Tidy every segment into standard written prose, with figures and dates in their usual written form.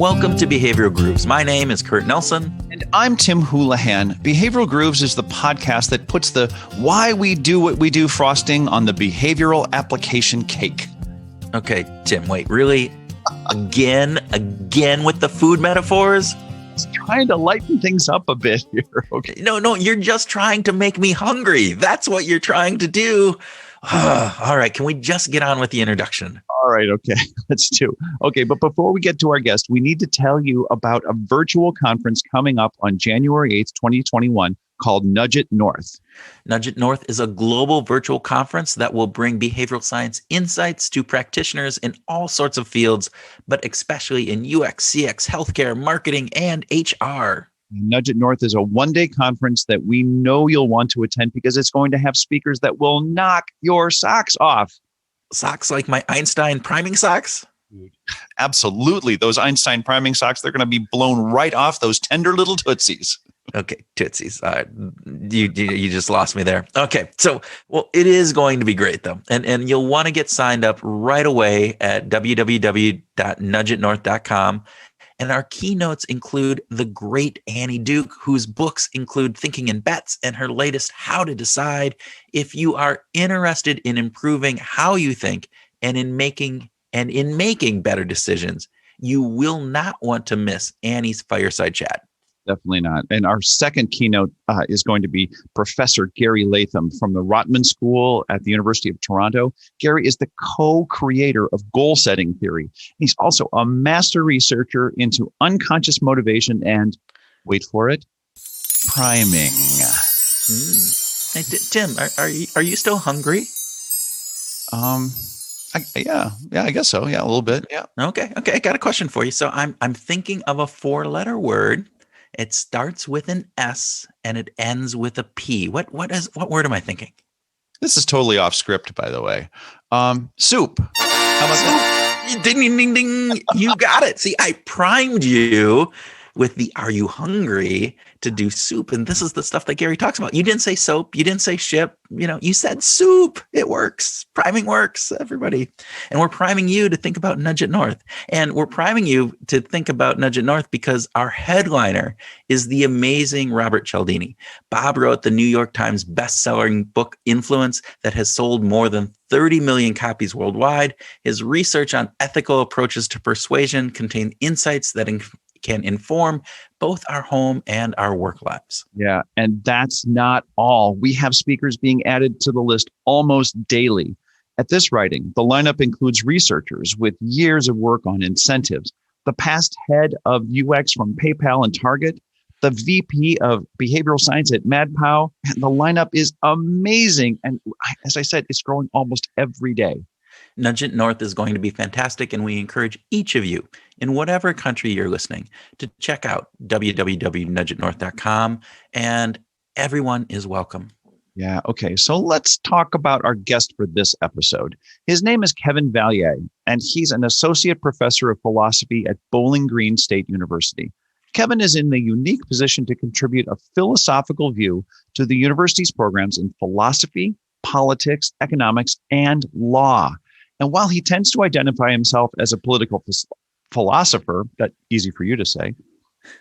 Welcome to Behavioral Grooves. My name is Kurt Nelson. And I'm Tim Houlihan. Behavioral Grooves is the podcast that puts the why we do what we do frosting on the behavioral application cake. Okay, Tim, wait, really? Again with the food metaphors? Just trying to lighten things up a bit here. Okay. No, you're just trying to make me hungry. That's what you're trying to do. All right, can we just get on with the introduction? All right, okay, let's do. Okay, but before we get to our guest, we need to tell you about a virtual conference coming up on January 8th, 2021 called Nudge It North. Nudge It North is a global virtual conference that will bring behavioral science insights to practitioners in all sorts of fields, but especially in UX, CX, healthcare, marketing, and HR. Nudge It North is a one-day conference that we know you'll want to attend because it's going to have speakers that will knock your socks off. Socks like my Einstein priming socks? Absolutely. Those Einstein priming socks, they're going to be blown right off those tender little tootsies. Okay, tootsies. You just lost me there. Okay, so, well, it is going to be great, though. And you'll want to get signed up right away at www.nudgeitnorth.com. And our keynotes include the great Annie Duke, whose books include Thinking in Bets and her latest How to Decide. If you are interested in improving how you think and in making better decisions, you will not want to miss Annie's fireside chat. Definitely not. And our second keynote is going to be Professor Gary Latham from the Rotman School at the University of Toronto. Gary is the co-creator of goal setting theory. He's also a master researcher into unconscious motivation and, wait for it, priming. Hey, Tim, are you still hungry? Yeah, I guess so. Yeah, a little bit. Yeah. Okay. I got a question for you. So I'm thinking of a 4-letter word. It starts with an S and it ends with a P. What word am I thinking? This is totally off script, by the way. Soup. How about that? Ding, ding, ding, ding. You got it. See, I primed you with the "Are you hungry?" to do soup. And this is the stuff that Gary talks about. You didn't say soap. You didn't say ship. You said soup. It works. Priming works, everybody. And we're priming you to think about Nudge It North. And we're priming you to think about Nudge It North because our headliner is the amazing Robert Cialdini. Bob wrote the New York Times best-selling book Influence that has sold more than 30 million copies worldwide. His research on ethical approaches to persuasion contains insights that can inform both our home and our work lives. Yeah, and that's not all. We have speakers being added to the list almost daily. At this writing, the lineup includes researchers with years of work on incentives, the past head of UX from PayPal and Target, the VP of behavioral science at MadPow, and the lineup is amazing. And as I said, it's growing almost every day. Nudge It North is going to be fantastic, and we encourage each of you in whatever country you're listening to check out www.nudgeitnorth.com, and everyone is welcome. Yeah, okay. So let's talk about our guest for this episode. His name is Kevin Vallier, and he's an associate professor of philosophy at Bowling Green State University. Kevin is in the unique position to contribute a philosophical view to the university's programs in philosophy, politics, economics, and law. And while he tends to identify himself as a political philosopher, that's easy for you to say,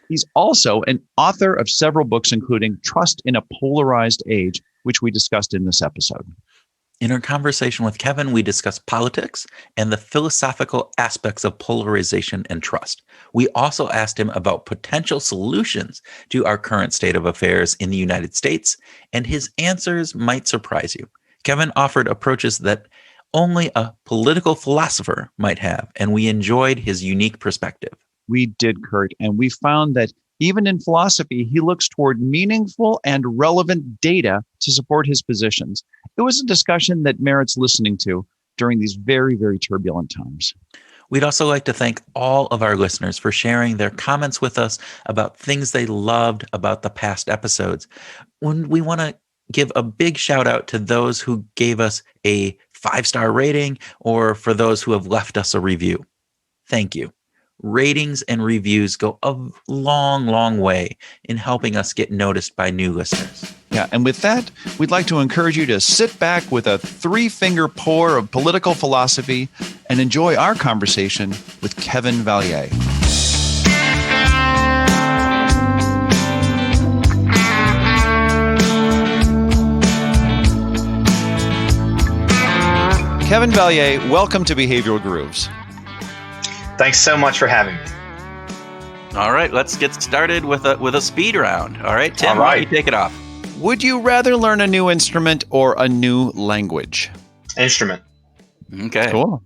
he's also an author of several books, including Trust in a Polarized Age, which we discussed in this episode. In our conversation with Kevin, we discussed politics and the philosophical aspects of polarization and trust. We also asked him about potential solutions to our current state of affairs in the United States, and his answers might surprise you. Kevin offered approaches that only a political philosopher might have, and we enjoyed his unique perspective. We did, Kurt, and we found that even in philosophy, he looks toward meaningful and relevant data to support his positions. It was a discussion that merits listening to during these very, very turbulent times. We'd also like to thank all of our listeners for sharing their comments with us about things they loved about the past episodes. We want to give a big shout out to those who gave us a 5-star rating or for those who have left us a review. Thank you. Ratings and reviews go a long, long way in helping us get noticed by new listeners. Yeah, and with that, we'd like to encourage you to sit back with a 3-finger pour of political philosophy and enjoy our conversation with Kevin Vallier. Kevin Vallier, welcome to Behavioral Grooves. Thanks so much for having me. All right, let's get started with a speed round. All right, Tim, All right. why don't you take it off? Would you rather learn a new instrument or a new language? Instrument. Okay. Cool.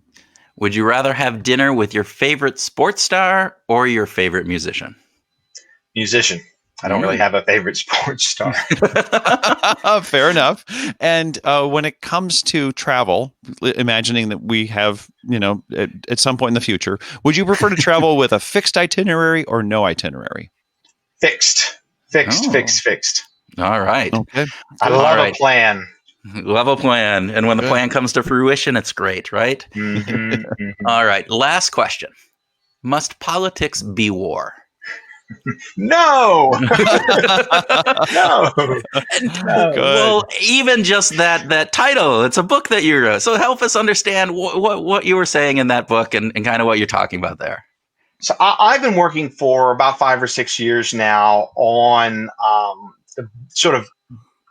Would you rather have dinner with your favorite sports star or your favorite musician? Musician. I don't really have a favorite sports star. Fair enough. And when it comes to travel, imagining that we have, at some point in the future, would you prefer to travel with a fixed itinerary or no itinerary? Fixed. All right. Okay. I love a plan. Love a plan. And when the plan comes to fruition, it's great, right? All right. Last question. Must politics be war? No. No. Well, even just that title, it's a book that you wrote. So help us understand what you were saying in that book and kind of what you're talking about there. So I've been working for about 5 or 6 years now on sort of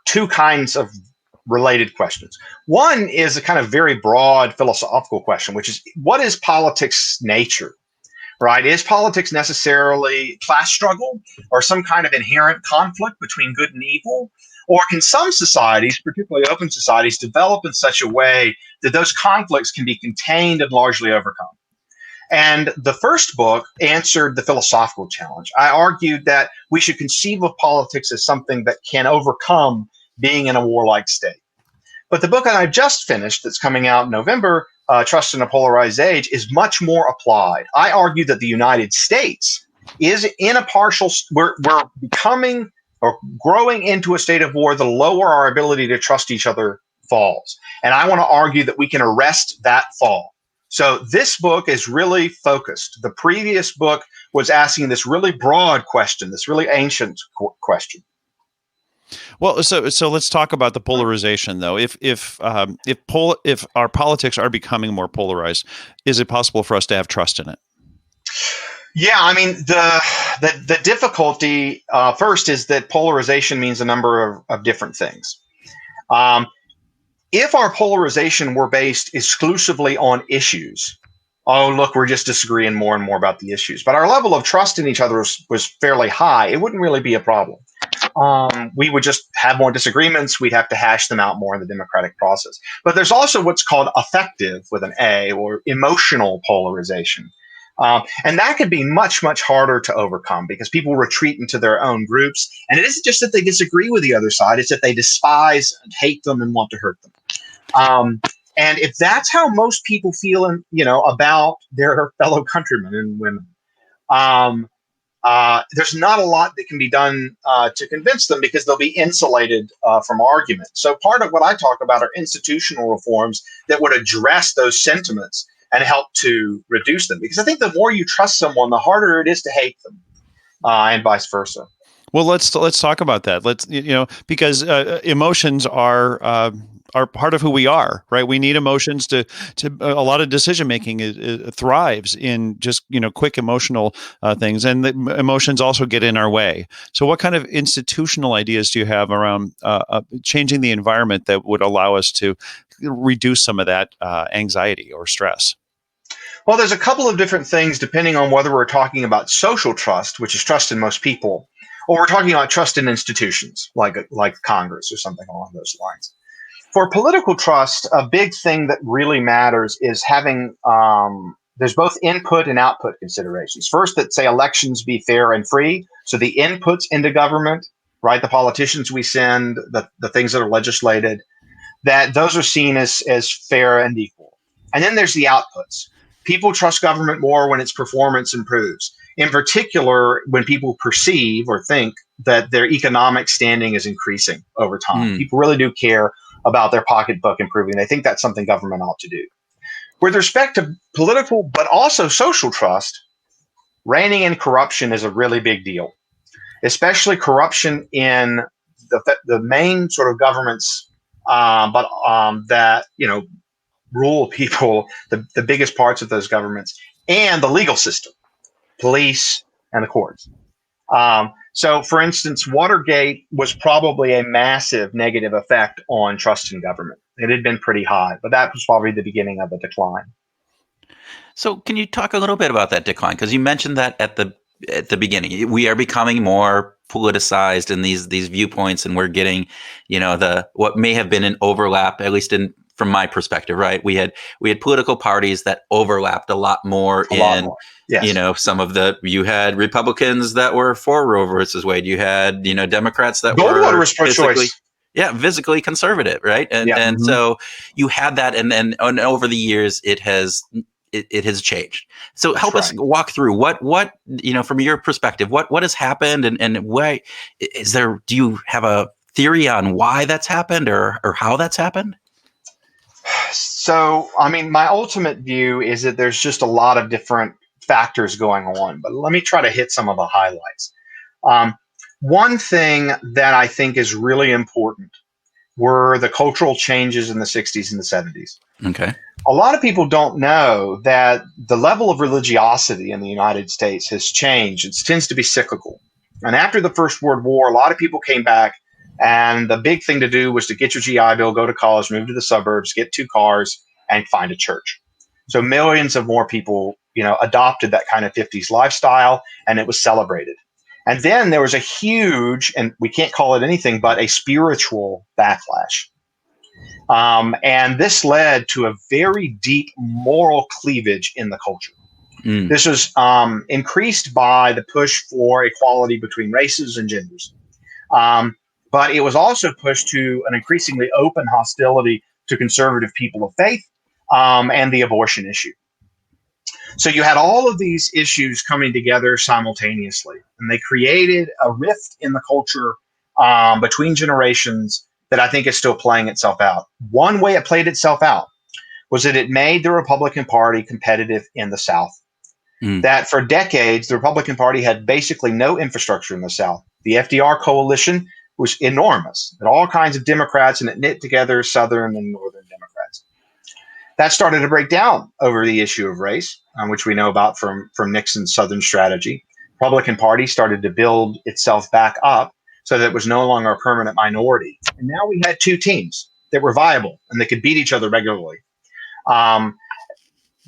two kinds of related questions. One is a kind of very broad philosophical question, which is, what is politics' nature? Right? Is politics necessarily class struggle or some kind of inherent conflict between good and evil? Or can some societies, particularly open societies, develop in such a way that those conflicts can be contained and largely overcome? And the first book answered the philosophical challenge. I argued that we should conceive of politics as something that can overcome being in a warlike state. But the book that I've just finished, that's coming out in November, Trust in a Polarized Age, is much more applied. I argue that the United States is in a we're becoming or growing into a state of war the lower our ability to trust each other falls. And I want to argue that we can arrest that fall. So this book is really focused. The previous book was asking this really broad question, this really ancient question. Well, so let's talk about the polarization, though. If our politics are becoming more polarized, is it possible for us to have trust in it? Yeah, I mean, the difficulty first is that polarization means a number of different things. If our polarization were based exclusively on issues, oh, look, we're just disagreeing more and more about the issues, but our level of trust in each other was fairly high, it wouldn't really be a problem. We would just have more disagreements. We'd have to hash them out more in the democratic process. But there's also what's called affective with an A, or emotional polarization. And that could be much, much harder to overcome because people retreat into their own groups. And it isn't just that they disagree with the other side, it's that they despise and hate them and want to hurt them. And if that's how most people feel, about their fellow countrymen and women, there's not a lot that can be done to convince them because they'll be insulated from argument. So part of what I talk about are institutional reforms that would address those sentiments and help to reduce them. Because I think the more you trust someone, the harder it is to hate them, and vice versa. Well, let's talk about that. Because emotions are part of who we are, right? We need emotions to a lot of decision making thrives in just quick emotional things, and the emotions also get in our way. So, what kind of institutional ideas do you have around changing the environment that would allow us to reduce some of that anxiety or stress? Well, there's a couple of different things depending on whether we're talking about social trust, which is trust in most people, or we're talking about trust in institutions like Congress or something along those lines. For political trust, a big thing that really matters is having there's both input and output considerations. First, that say elections be fair and free. So the inputs into government, right, the politicians we send, the things that are legislated, that those are seen as fair and equal. And then there's the outputs. People trust government more when its performance improves. In particular, when people perceive or think that their economic standing is increasing over time. People really do care about their pocketbook improving. They think that's something government ought to do. With respect to political, but also social trust, reining in corruption is a really big deal, especially corruption in the main sort of governments, that rule people, the biggest parts of those governments, and the legal system, police and the courts. So, for instance, Watergate was probably a massive negative effect on trust in government. It had been pretty high, but that was probably the beginning of a decline. So, can you talk a little bit about that decline? Because you mentioned that at the beginning, we are becoming more politicized in these viewpoints, and we're getting, the what may have been an overlap, at least from my perspective, right? We had political parties that overlapped a lot more A lot more. Yes. some of you had Republicans that were for Roe versus Wade. You had, Democrats that Goldwater were was pro-choice. physically conservative, right? And so you had that, and then over the years it has changed. So help us walk through what from your perspective, what has happened, and why do you have a theory on why that's happened or how that's happened? So, I mean, my ultimate view is that there's just a lot of different factors going on, but let me try to hit some of the highlights. One thing that I think is really important were the cultural changes in the 60s and the 70s. Okay. A lot of people don't know that the level of religiosity in the United States has changed. It tends to be cyclical. And after the First World War, a lot of people came back, and the big thing to do was to get your GI Bill, go to college, move to the suburbs, get 2 cars, and find a church. So millions of more people, adopted that kind of 50s lifestyle, and it was celebrated. And then there was a huge, and we can't call it anything but a spiritual backlash. And this led to a very deep moral cleavage in the culture. This was increased by the push for equality between races and genders. But it was also pushed to an increasingly open hostility to conservative people of faith and the abortion issue. So you had all of these issues coming together simultaneously, and they created a rift in the culture between generations that I think is still playing itself out. One way it played itself out was that it made the Republican Party competitive in the South. That for decades, the Republican Party had basically no infrastructure in the South. The FDR coalition was enormous, and all kinds of Democrats, and it knit together Southern and Northern Democrats. That started to break down over the issue of race, which we know about from Nixon's Southern strategy. Republican Party started to build itself back up so that it was no longer a permanent minority. And now we had 2 teams that were viable and that could beat each other regularly.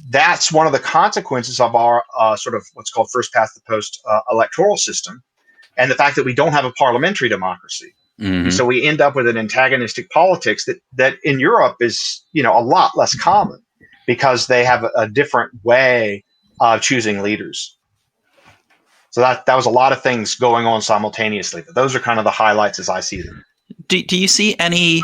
That's one of the consequences of our sort of what's called first past the post electoral system, and the fact that we don't have a parliamentary democracy. So we end up with an antagonistic politics that in Europe is, a lot less common because they have a different way of choosing leaders. So that was a lot of things going on simultaneously, but those are kind of the highlights as I see them. Do you see any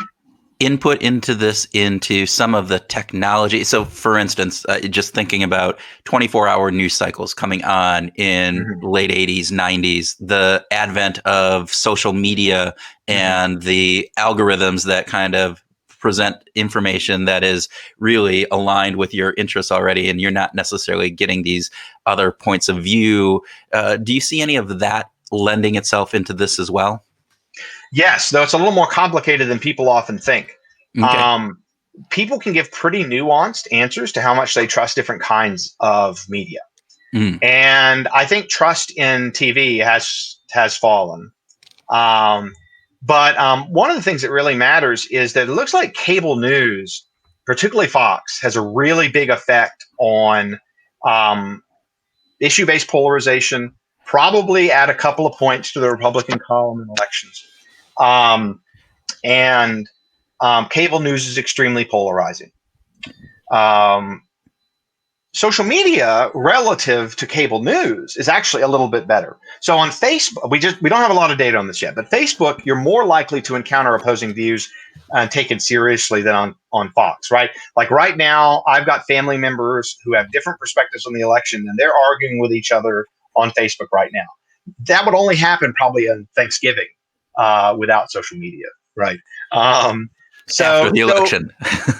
input into some of the technology? So, for instance, just thinking about 24-hour news cycles coming on in late 80s, 90s, the advent of social media and the algorithms that kind of present information that is really aligned with your interests already, and you're not necessarily getting these other points of view. Do you see any of that lending itself into this as well? Yes, though it's a little more complicated than people often think. Okay. People can give pretty nuanced answers to how much they trust different kinds of media. And I think trust in TV has fallen. But one of the things that really matters is that it looks like cable news, particularly Fox, has a really big effect on issue-based polarization, probably add a couple of points to the Republican column in elections. And cable news is extremely polarizing. Social media relative to cable news is actually a little bit better. So on Facebook, we don't have a lot of data on this yet, but Facebook, you're more likely to encounter opposing views and taken seriously than on Fox, right? Like right now, I've got family members who have different perspectives on the election, and they're arguing with each other on Facebook right now. That would only happen probably on Thanksgiving without social media, right? So after the election.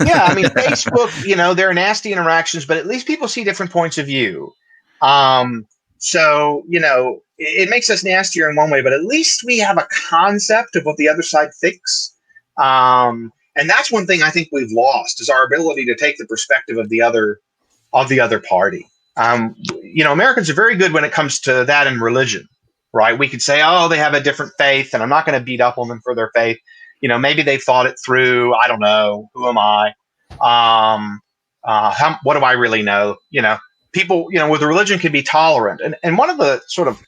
Yeah, I mean, Facebook, there are nasty interactions, but at least people see different points of view. So, it makes us nastier in one way, but at least we have a concept of what the other side thinks. And that's one thing I think we've lost is our ability to take the perspective of the other party. Americans are very good when it comes to that in religion. right? We could say, oh, they have a different faith, and I'm not going to beat up on them for their faith. Maybe they thought it through. I don't know. Who am I? What do I really know? People, with religion can be tolerant. And one of the sort of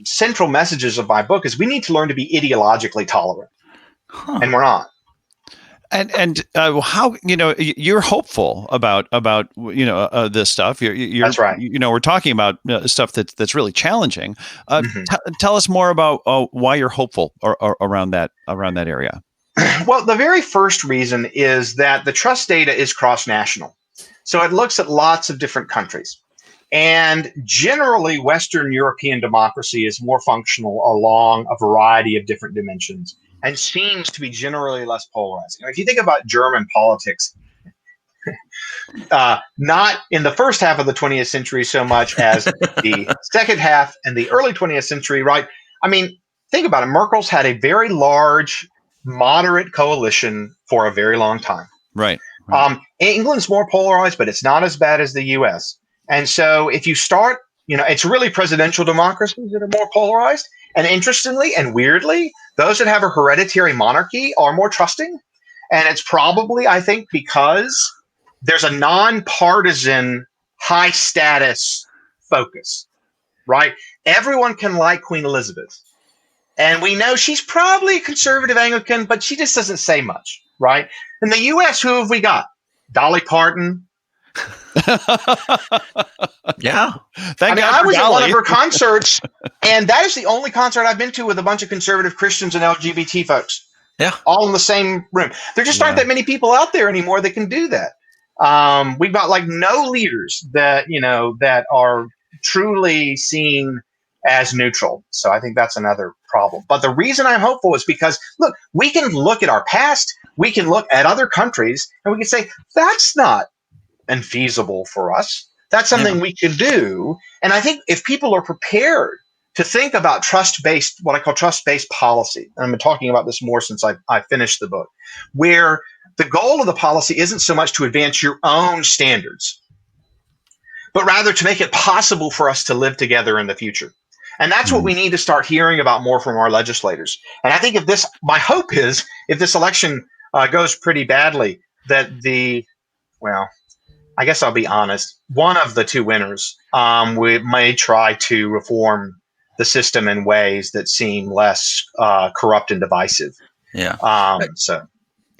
central messages of my book is we need to learn to be ideologically tolerant. And we're not. And how you're hopeful about this stuff. You're That's right. We're talking about stuff that's really challenging. Tell us more about why you're hopeful around that area. Well, the very first reason is that the trust data is cross-national, so it looks at lots of different countries. And generally, Western European democracy is more functional along a variety of different dimensions and seems to be generally less polarizing. If you think about German politics, not in the first half of the 20th century so much as the second half and the early 20th century, right? I mean, think about it. Merkel's had a very large, moderate coalition for a very long time. Right. England's more polarized, but it's not as bad as the U.S. And so if you start, it's really presidential democracies that are more polarized. And interestingly and weirdly, those that have a hereditary monarchy are more trusting. And it's probably, I think, because there's a nonpartisan, high status focus, right? Everyone can like Queen Elizabeth. And we know she's probably a conservative Anglican, but she just doesn't say much, right? In the U.S., who have we got? Dolly Parton. Yeah. I was at one of her concerts, and that is the only concert I've been to with a bunch of conservative Christians and LGBT folks. Yeah. All in the same room. There just aren't that many people out there anymore that can do that. We've got like no leaders that are truly seen as neutral. So I think that's another problem. But the reason I'm hopeful is because, look, we can look at our past, we can look at other countries, and we can say, that's not infeasible for us. That's something we can do. And I think if people are prepared to think about what I call trust-based policy, and I've been talking about this more since I finished the book, where the goal of the policy isn't so much to advance your own standards, but rather to make it possible for us to live together in the future. And that's what we need to start hearing about more from our legislators. And I think my hope is if this election goes pretty badly, that I guess I'll be honest, one of the two winners we may try to reform the system in ways that seem less corrupt and divisive. Yeah. So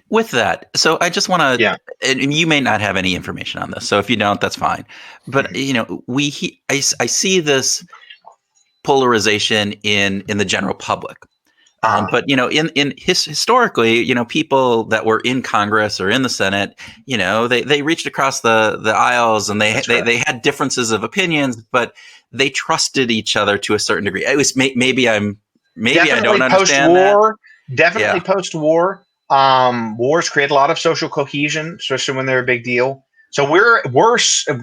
with that, so I just want to, and you may not have any information on this, so if you don't, that's fine. But I see this polarization in the general public. But historically, people that were in Congress or in the Senate, they reached across the aisles and they had differences of opinions, but they trusted each other to a certain degree. It was maybe I don't understand that. Definitely post-war. Wars create a lot of social cohesion, especially when they're a big deal. So we're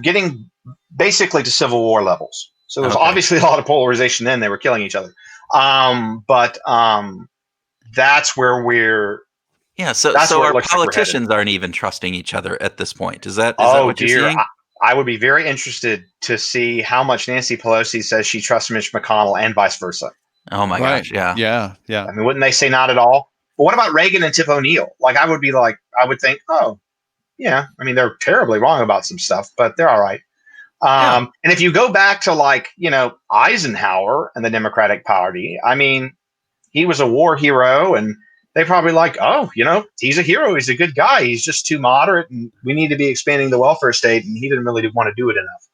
getting basically to Civil War levels. So there's obviously a lot of polarization then. They were killing each other. But that's where we're. Yeah. So our politicians aren't even trusting each other at this point. Is that what you're seeing? I would be very interested to see how much Nancy Pelosi says she trusts Mitch McConnell and vice versa. Oh my gosh. Yeah. Yeah. Yeah. I mean, wouldn't they say not at all? But what about Reagan and Tip O'Neill? I would think, oh, yeah. I mean, they're terribly wrong about some stuff, but they're all right. And if you go back to Eisenhower and the Democratic Party, I mean, he was a war hero and they probably he's a hero. He's a good guy. He's just too moderate and we need to be expanding the welfare state. And he didn't really want to do it enough.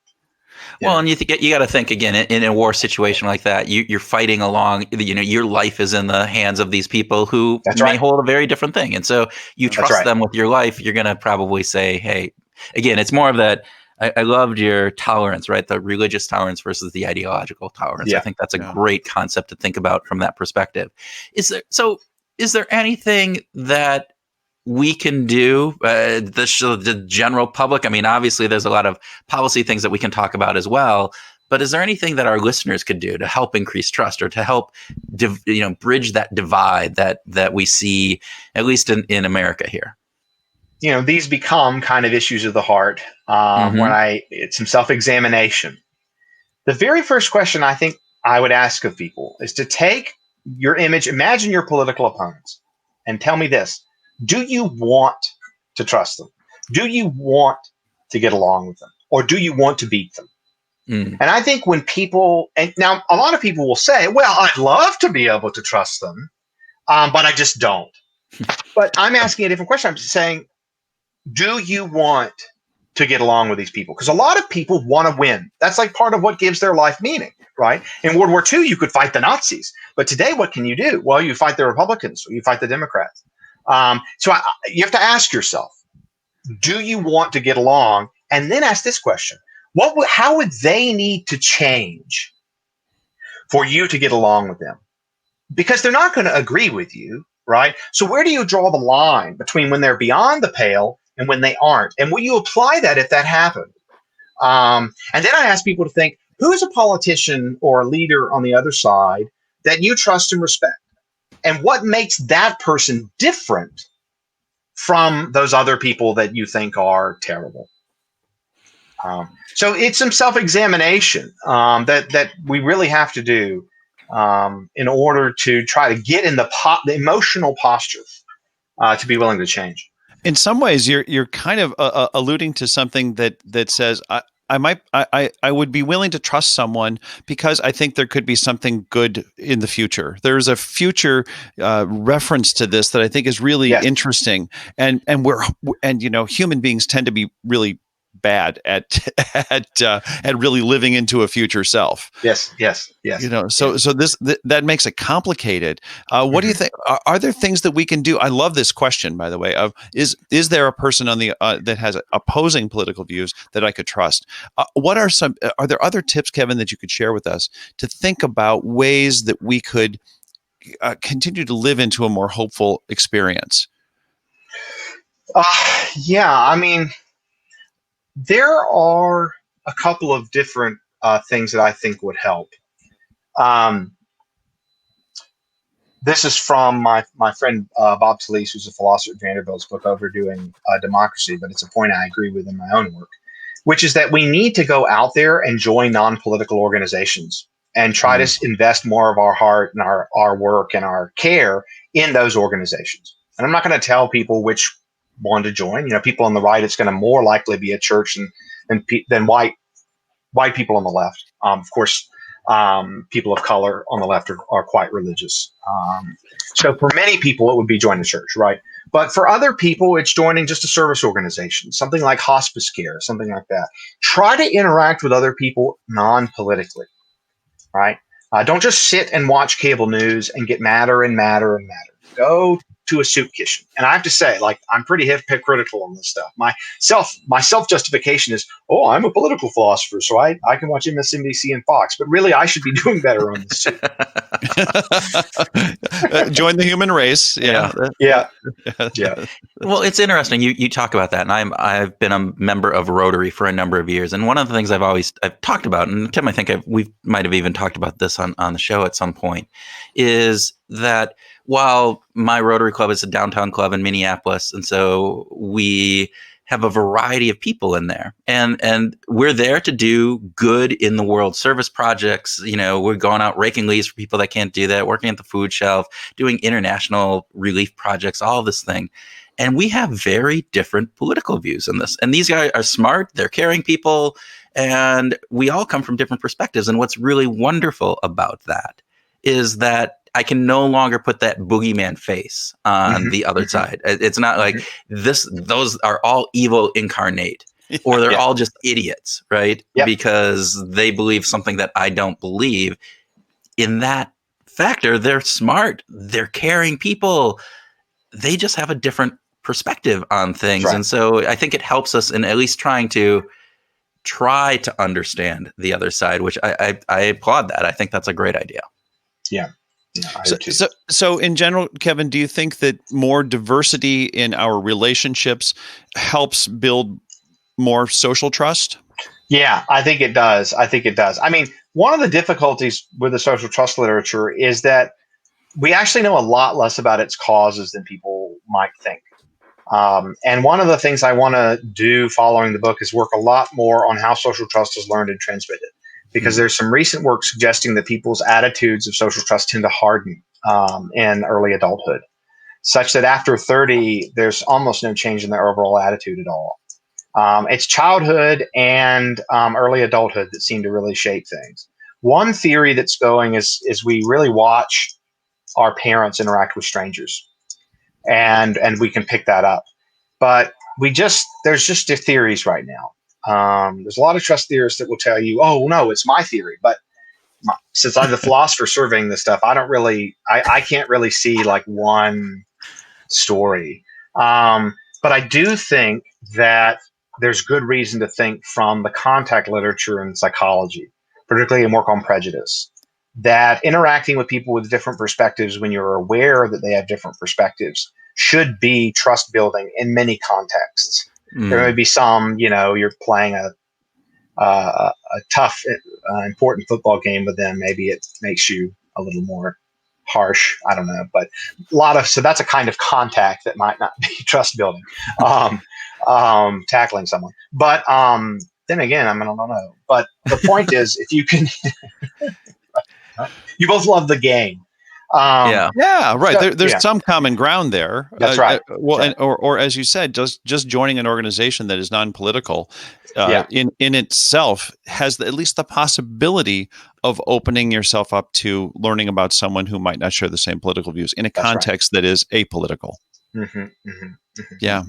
Well, and you got to think again in a war situation like that, you're fighting along, your life is in the hands of these people who may hold a very different thing. And so you trust them with your life. You're going to probably say, hey, again, it's more of that. I loved your tolerance, right? The religious tolerance versus the ideological tolerance. Yeah. I think that's a great concept to think about from that perspective. Is there anything that we can do, the general public? I mean, obviously there's a lot of policy things that we can talk about as well, but is there anything that our listeners could do to help increase trust or to help, bridge that divide that we see, at least in America here? These become kind of issues of the heart when it's some self-examination. The very first question I think I would ask of people is to take your image, imagine your political opponents, and tell me this. Do you want to trust them? Do you want to get along with them? Or do you want to beat them? And I think when people, and now a lot of people will say, well, I'd love to be able to trust them, but I just don't. But I'm asking a different question. I'm just saying, do you want to get along with these people? Because a lot of people want to win. That's like part of what gives their life meaning, right? In World War II, you could fight the Nazis. But today, what can you do? Well, you fight the Republicans or you fight the Democrats. You have to ask yourself, do you want to get along? And then ask this question. How would they need to change for you to get along with them? Because they're not going to agree with you, right? So where do you draw the line between when they're beyond the pale and when they aren't? And will you apply that if that happened? And then I ask people to think, who is a politician or a leader on the other side that you trust and respect? And what makes that person different from those other people that you think are terrible? So it's some self-examination that we really have to do in order to try to get in the emotional posture to be willing to change. In some ways, you're kind of alluding to something that says I would be willing to trust someone because I think there could be something good in the future. There's a future reference to this that I think is really interesting, and human beings tend to be really bad at really living into a future self. Yes. So that makes it complicated. What do you think? Are there things that we can do? I love this question, by the way. Of is there a person on the that has opposing political views that I could trust? Are there other tips, Kevin, that you could share with us to think about ways that we could continue to live into a more hopeful experience? I mean, there are a couple of different things that I think would help. This is from my friend Bob Talese, who's a philosopher at Vanderbilt's book Overdoing Democracy, but it's a point I agree with in my own work, which is that we need to go out there and join non-political organizations and try to invest more of our heart and our work and our care in those organizations. And I'm not going to tell people which one to join. People on the right, it's going to more likely be a church than white people on the left. Of course, people of color on the left are quite religious. So for many people, it would be joining the church, right? But for other people, it's joining just a service organization, something like hospice care, something like that. Try to interact with other people non-politically, right? Don't just sit and watch cable news and get madder and madder and madder. Go to a soup kitchen. And I have to say, I'm pretty hypocritical on this stuff. My self-justification is, I'm a political philosopher, so I can watch MSNBC and Fox, but really I should be doing better on this soup. Join the human race. Yeah. Well, it's interesting. You talk about that, and I've been a member of Rotary for a number of years. And one of the things I've talked about, and Tim, I think we might have even talked about this on the show at some point, is that while my Rotary Club is a downtown club in Minneapolis, and so we have a variety of people in there, and we're there to do good in the world, service projects. We're going out raking leaves for people that can't do that, working at the food shelf, doing international relief projects, all of this thing. And we have very different political views in this. And these guys are smart, they're caring people, and we all come from different perspectives. And what's really wonderful about that is that I can no longer put that boogeyman face on the other side. It's not like those are all evil incarnate, or they're all just idiots, right? Yep. Because they believe something that I don't believe. In that factor, they're smart, they're caring people. They just have a different perspective on things. Right. And so I think it helps us in at least try to understand the other side, which I applaud that. I think that's a great idea. Yeah. So in general, Kevin, do you think that more diversity in our relationships helps build more social trust? Yeah, I think it does. I mean, one of the difficulties with the social trust literature is that we actually know a lot less about its causes than people might think. And one of the things I want to do following the book is work a lot more on how social trust is learned and transmitted. because there's some recent work suggesting that people's attitudes of social trust tend to harden in early adulthood, such that after 30, there's almost no change in their overall attitude at all. It's childhood and early adulthood that seem to really shape things. One theory that's going is we really watch our parents interact with strangers, and we can pick that up. But there's just theories right now. There's a lot of trust theorists that will tell you, oh, no, it's my theory. But since I'm the philosopher surveying this stuff, I can't really see like one story. But I do think that there's good reason to think from the contact literature in psychology, particularly in work on prejudice, that interacting with people with different perspectives when you're aware that they have different perspectives should be trust building in many contexts. There may be some, you're playing a tough, important football game with them. Maybe it makes you a little more harsh. I don't know, but so that's a kind of contact that might not be trust building, tackling someone. But then again, I don't know. But the point is, if you can, you both love the game. Yeah, right. So, there's some common ground there. That's right. Or as you said, just joining an organization that is non-political, in itself has at least the possibility of opening yourself up to learning about someone who might not share the same political views in a context that is apolitical. Yeah.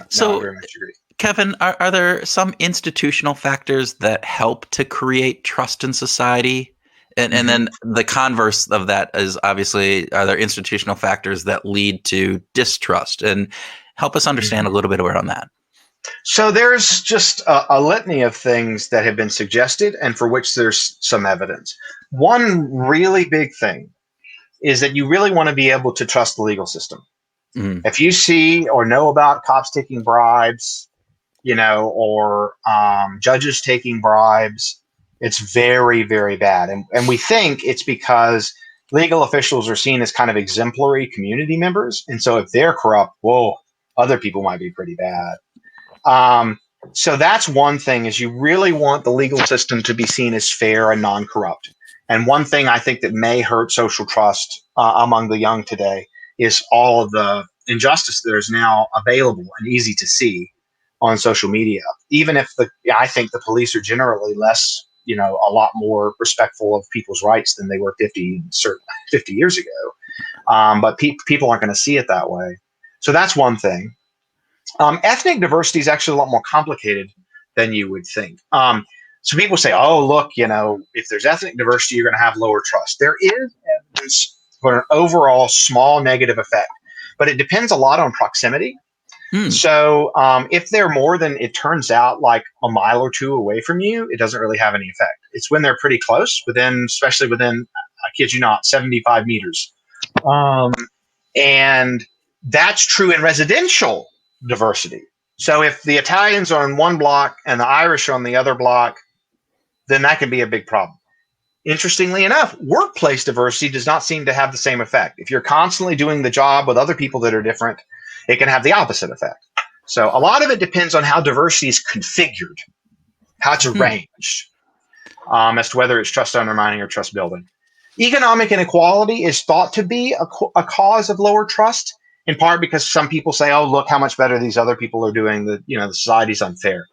So, I very much agree. Kevin, are there some institutional factors that help to create trust in society? And then the converse of that is obviously, are there institutional factors that lead to distrust? And help us understand a little bit around that. So there's just a litany of things that have been suggested and for which there's some evidence. One really big thing is that you really want to be able to trust the legal system. If you see or know about cops taking bribes, or judges taking bribes, it's very, very bad. And we think it's because legal officials are seen as kind of exemplary community members. And so if they're corrupt, other people might be pretty bad. So that's one thing, is you really want the legal system to be seen as fair and non-corrupt. And one thing I think that may hurt social trust among the young today is all of the injustice that is now available and easy to see on social media. Even if I think the police are generally less, a lot more respectful of people's rights than they were 50 years ago. But people aren't going to see it that way. So that's one thing. Ethnic diversity is actually a lot more complicated than you would think. So people say, oh, look, if there's ethnic diversity, you're going to have lower trust. There is evidence for an overall small negative effect, but it depends a lot on proximity. So if they're more than, it turns out, like a mile or two away from you, it doesn't really have any effect. It's when they're pretty close, especially within, I kid you not, 75 meters. And that's true in residential diversity. So if the Italians are on one block and the Irish are on the other block, then that can be a big problem. Interestingly enough, workplace diversity does not seem to have the same effect. If you're constantly doing the job with other people that are different, it can have the opposite effect. So a lot of it depends on how diversity is configured, how it's arranged, as to whether it's trust undermining or trust building. Economic inequality is thought to be a cause of lower trust, in part because some people say, oh, look how much better these other people are doing. The society's unfair.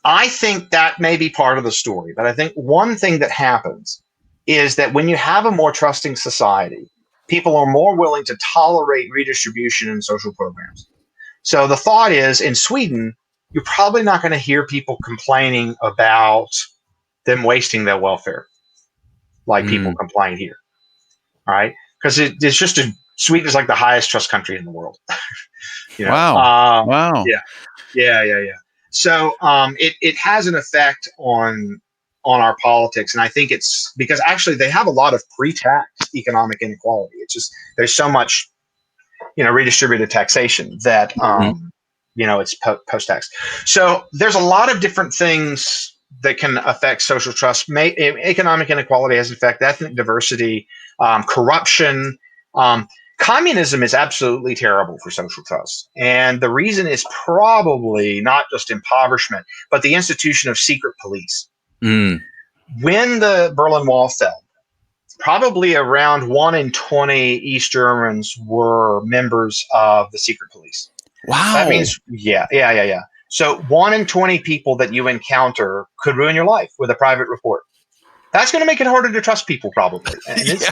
I think that may be part of the story, but I think one thing that happens is that when you have a more trusting society, people are more willing to tolerate redistribution in social programs. So the thought is, in Sweden, you're probably not going to hear people complaining about them wasting their welfare like people complain here. All right? Because it's just Sweden is like the highest trust country in the world. Wow. Wow. Yeah. So it has an effect on our politics. And I think it's because actually they have a lot of pre-tax economic inequality. It's just, there's so much, redistributed taxation that, it's post-tax. So there's a lot of different things that can affect social trust. Economic inequality has an effect, ethnic diversity, corruption. Communism is absolutely terrible for social trust. And the reason is probably not just impoverishment, but the institution of secret police. Mm. When the Berlin Wall fell, probably around 1 in 20 East Germans were members of the secret police. That Wow. means, yeah. So 1 in 20 people that you encounter could ruin your life with a private report. That's going to make it harder to trust people, probably. And it's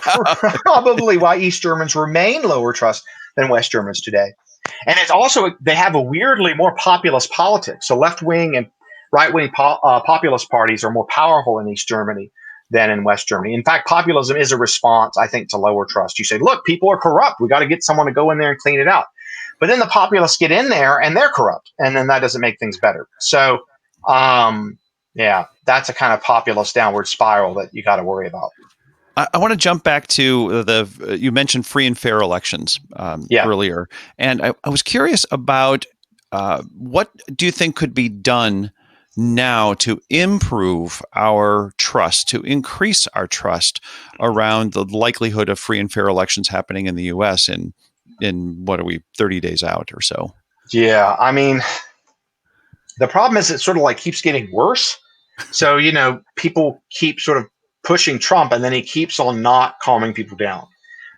probably why East Germans remain lower trust than West Germans today. And it's also, they have a weirdly more populist politics. So left-wing and right-wing populist parties are more powerful in East Germany than in West Germany. In fact, populism is a response, I think, to lower trust. You say, look, people are corrupt. We got to get someone to go in there and clean it out. But then the populists get in there and they're corrupt. And then that doesn't make things better. So, yeah, that's a kind of populist downward spiral that you got to worry about. I want to jump back to you mentioned free and fair elections earlier. And I was curious about what do you think could be done now to improve our trust, to increase our trust around the likelihood of free and fair elections happening in the U.S. in what are we, 30 days out or so? Yeah, I mean, the problem is it sort of like keeps getting worse. So, people keep sort of pushing Trump and then he keeps on not calming people down.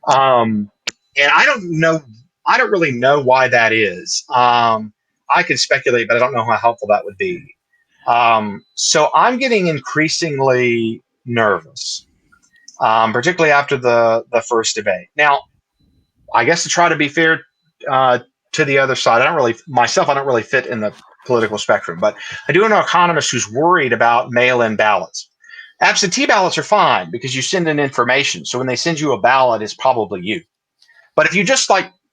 And I don't really know why that is. I could speculate, but I don't know how helpful that would be. So I'm getting increasingly nervous, particularly after the first debate. Now, I guess to try to be fair to the other side, I don't really fit in the political spectrum, but I do know an economist who's worried about mail-in ballots. Absentee ballots are fine because you send in information. So when they send you a ballot, it's probably you. But if you just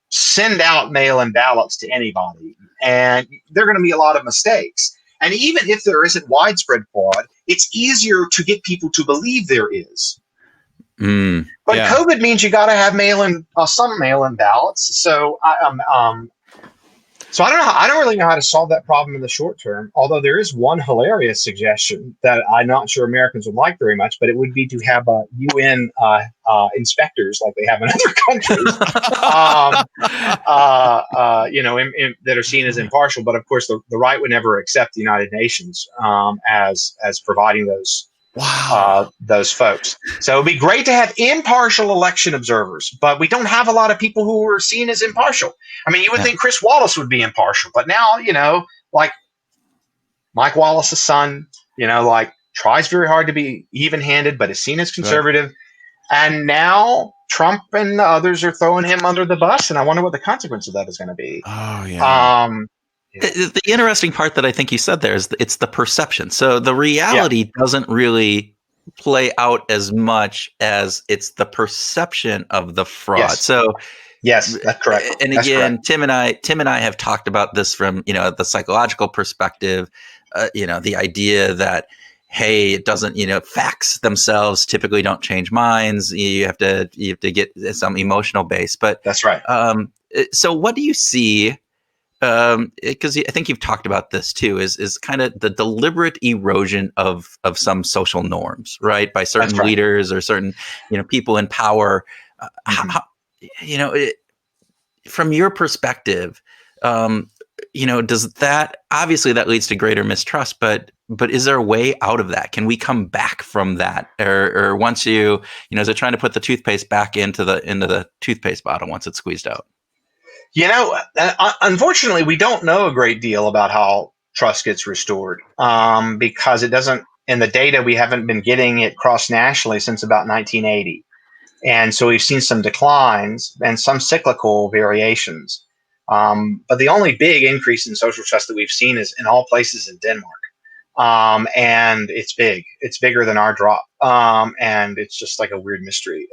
send out mail-in ballots to anybody, and there are going to be a lot of mistakes. And even if there isn't widespread fraud, it's easier to get people to believe there is. But COVID means you got to have some mail-in ballots. So So I don't really know how to solve that problem in the short term, although there is one hilarious suggestion that I'm not sure Americans would like very much, but it would be to have UN inspectors like they have in other countries, that are seen as impartial. But of course, the right would never accept the United Nations as providing those folks. So it'd be great to have impartial election observers, but we don't have a lot of people who are seen as impartial. I mean, you would think Chris Wallace would be impartial, but now, like Mike Wallace's son, tries very hard to be even-handed, but is seen as conservative. Right. And now Trump and others are throwing him under the bus, and I wonder what the consequence of that is going to be. Oh, yeah. The interesting part that I think you said there is it's the perception. So the reality doesn't really play out as much as it's the perception of the fraud. Yes. So yes, that's correct. And again, Tim and I have talked about this from, the psychological perspective, the idea that, hey, it doesn't, facts themselves typically don't change minds. You have to get some emotional base, but that's right. So what do you see? Because I think you've talked about this too, is kind of the deliberate erosion of some social norms, right? By certain leaders or certain, people in power. From your perspective, does that, obviously that leads to greater mistrust, but is there a way out of that? Can we come back from that? Or once is it trying to put the toothpaste back into the toothpaste bottle once it's squeezed out? Unfortunately, we don't know a great deal about how trust gets restored because it doesn't, in the data, we haven't been getting it cross-nationally since about 1980. And so we've seen some declines and some cyclical variations. But the only big increase in social trust that we've seen is in all places in Denmark. And it's big. It's bigger than our drop. And it's just like a weird mystery.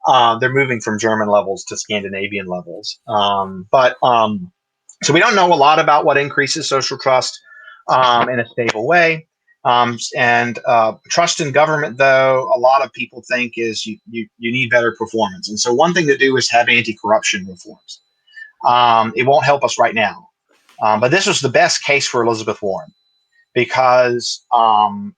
They're moving from German levels to Scandinavian levels. So we don't know a lot about what increases social trust in a stable way. And trust in government, though, a lot of people think is you need better performance. And so one thing to do is have anti-corruption reforms. It won't help us right now. But this was the best case for Elizabeth Warren because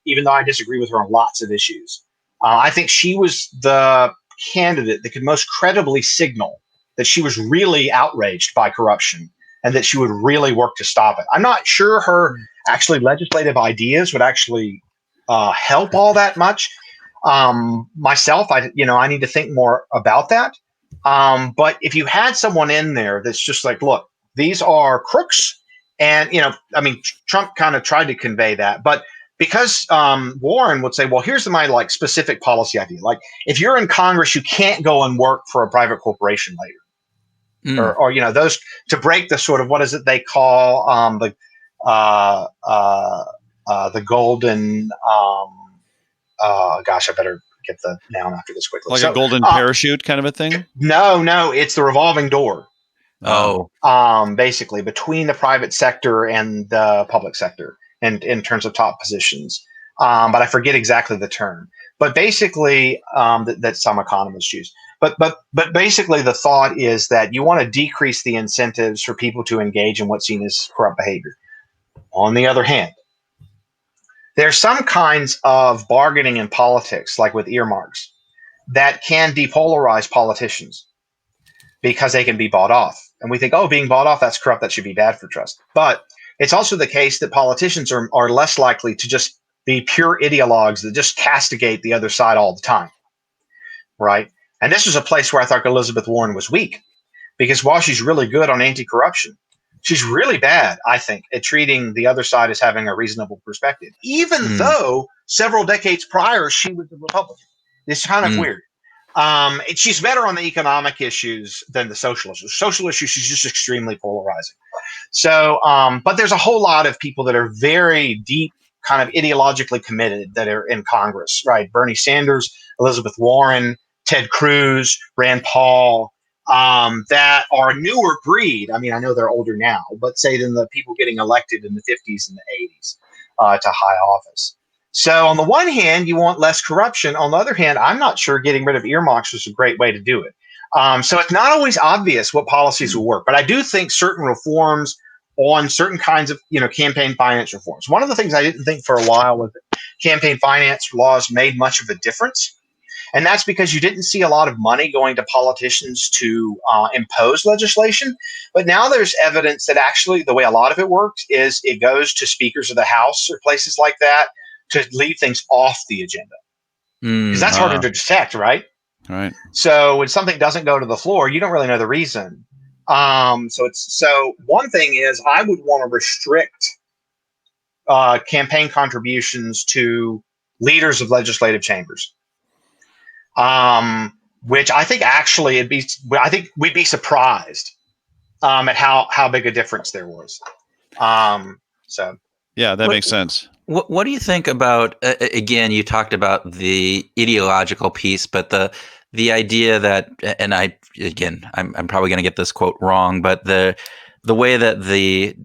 even though I disagree with her on lots of issues, I think she was the candidate that could most credibly signal that she was really outraged by corruption and that she would really work to stop it. I'm not sure her actually legislative ideas would actually help all that much. Myself, I need to think more about that. But if you had someone in there that's just like, look, these are crooks, and Trump kind of tried to convey that, but because Warren would say, well, here's my like specific policy idea. Like, if you're in Congress, you can't go and work for a private corporation later, or those to break the sort of, what is it they call the golden. Gosh, I better get the noun after this quickly. Like a golden parachute kind of a thing? No, it's the revolving door. Oh, basically between the private sector and the public sector, and in terms of top positions. But I forget exactly the term. But basically, that some economists use. But basically, the thought is that you want to decrease the incentives for people to engage in what's seen as corrupt behavior. On the other hand, there's some kinds of bargaining in politics, like with earmarks, that can depolarize politicians because they can be bought off. And we think, oh, being bought off, that's corrupt. That should be bad for trust. But it's also the case that politicians are less likely to just be pure ideologues that just castigate the other side all the time, right? And this was a place where I thought Elizabeth Warren was weak, because while she's really good on anti-corruption, she's really bad, I think, at treating the other side as having a reasonable perspective, even though several decades prior she was a Republican. It's kind of weird. She's better on the economic issues than the social issues. Social issues, she's just extremely polarizing. So, but there's a whole lot of people that are very deep, kind of ideologically committed that are in Congress, right? Bernie Sanders, Elizabeth Warren, Ted Cruz, Rand Paul, that are a newer breed. I mean, I know they're older now, but say than the people getting elected in the 50s and the 80s to high office. So on the one hand, you want less corruption. On the other hand, I'm not sure getting rid of earmarks is a great way to do it. So it's not always obvious what policies will work, but I do think certain reforms on certain kinds of, campaign finance reforms. One of the things I didn't think for a while was that campaign finance laws made much of a difference. And that's because you didn't see a lot of money going to politicians to impose legislation. But now there's evidence that actually the way a lot of it works is it goes to speakers of the House or places like that to leave things off the agenda. Because that's harder to detect, right? Right. So when something doesn't go to the floor, you don't really know the reason. So one thing is I would want to restrict campaign contributions to leaders of legislative chambers. Which I think actually I think we'd be surprised at how big a difference there was. Yeah, that makes sense. What do you think about, again, you talked about the ideological piece, but the idea that, and I'm probably going to get this quote wrong, but the way that the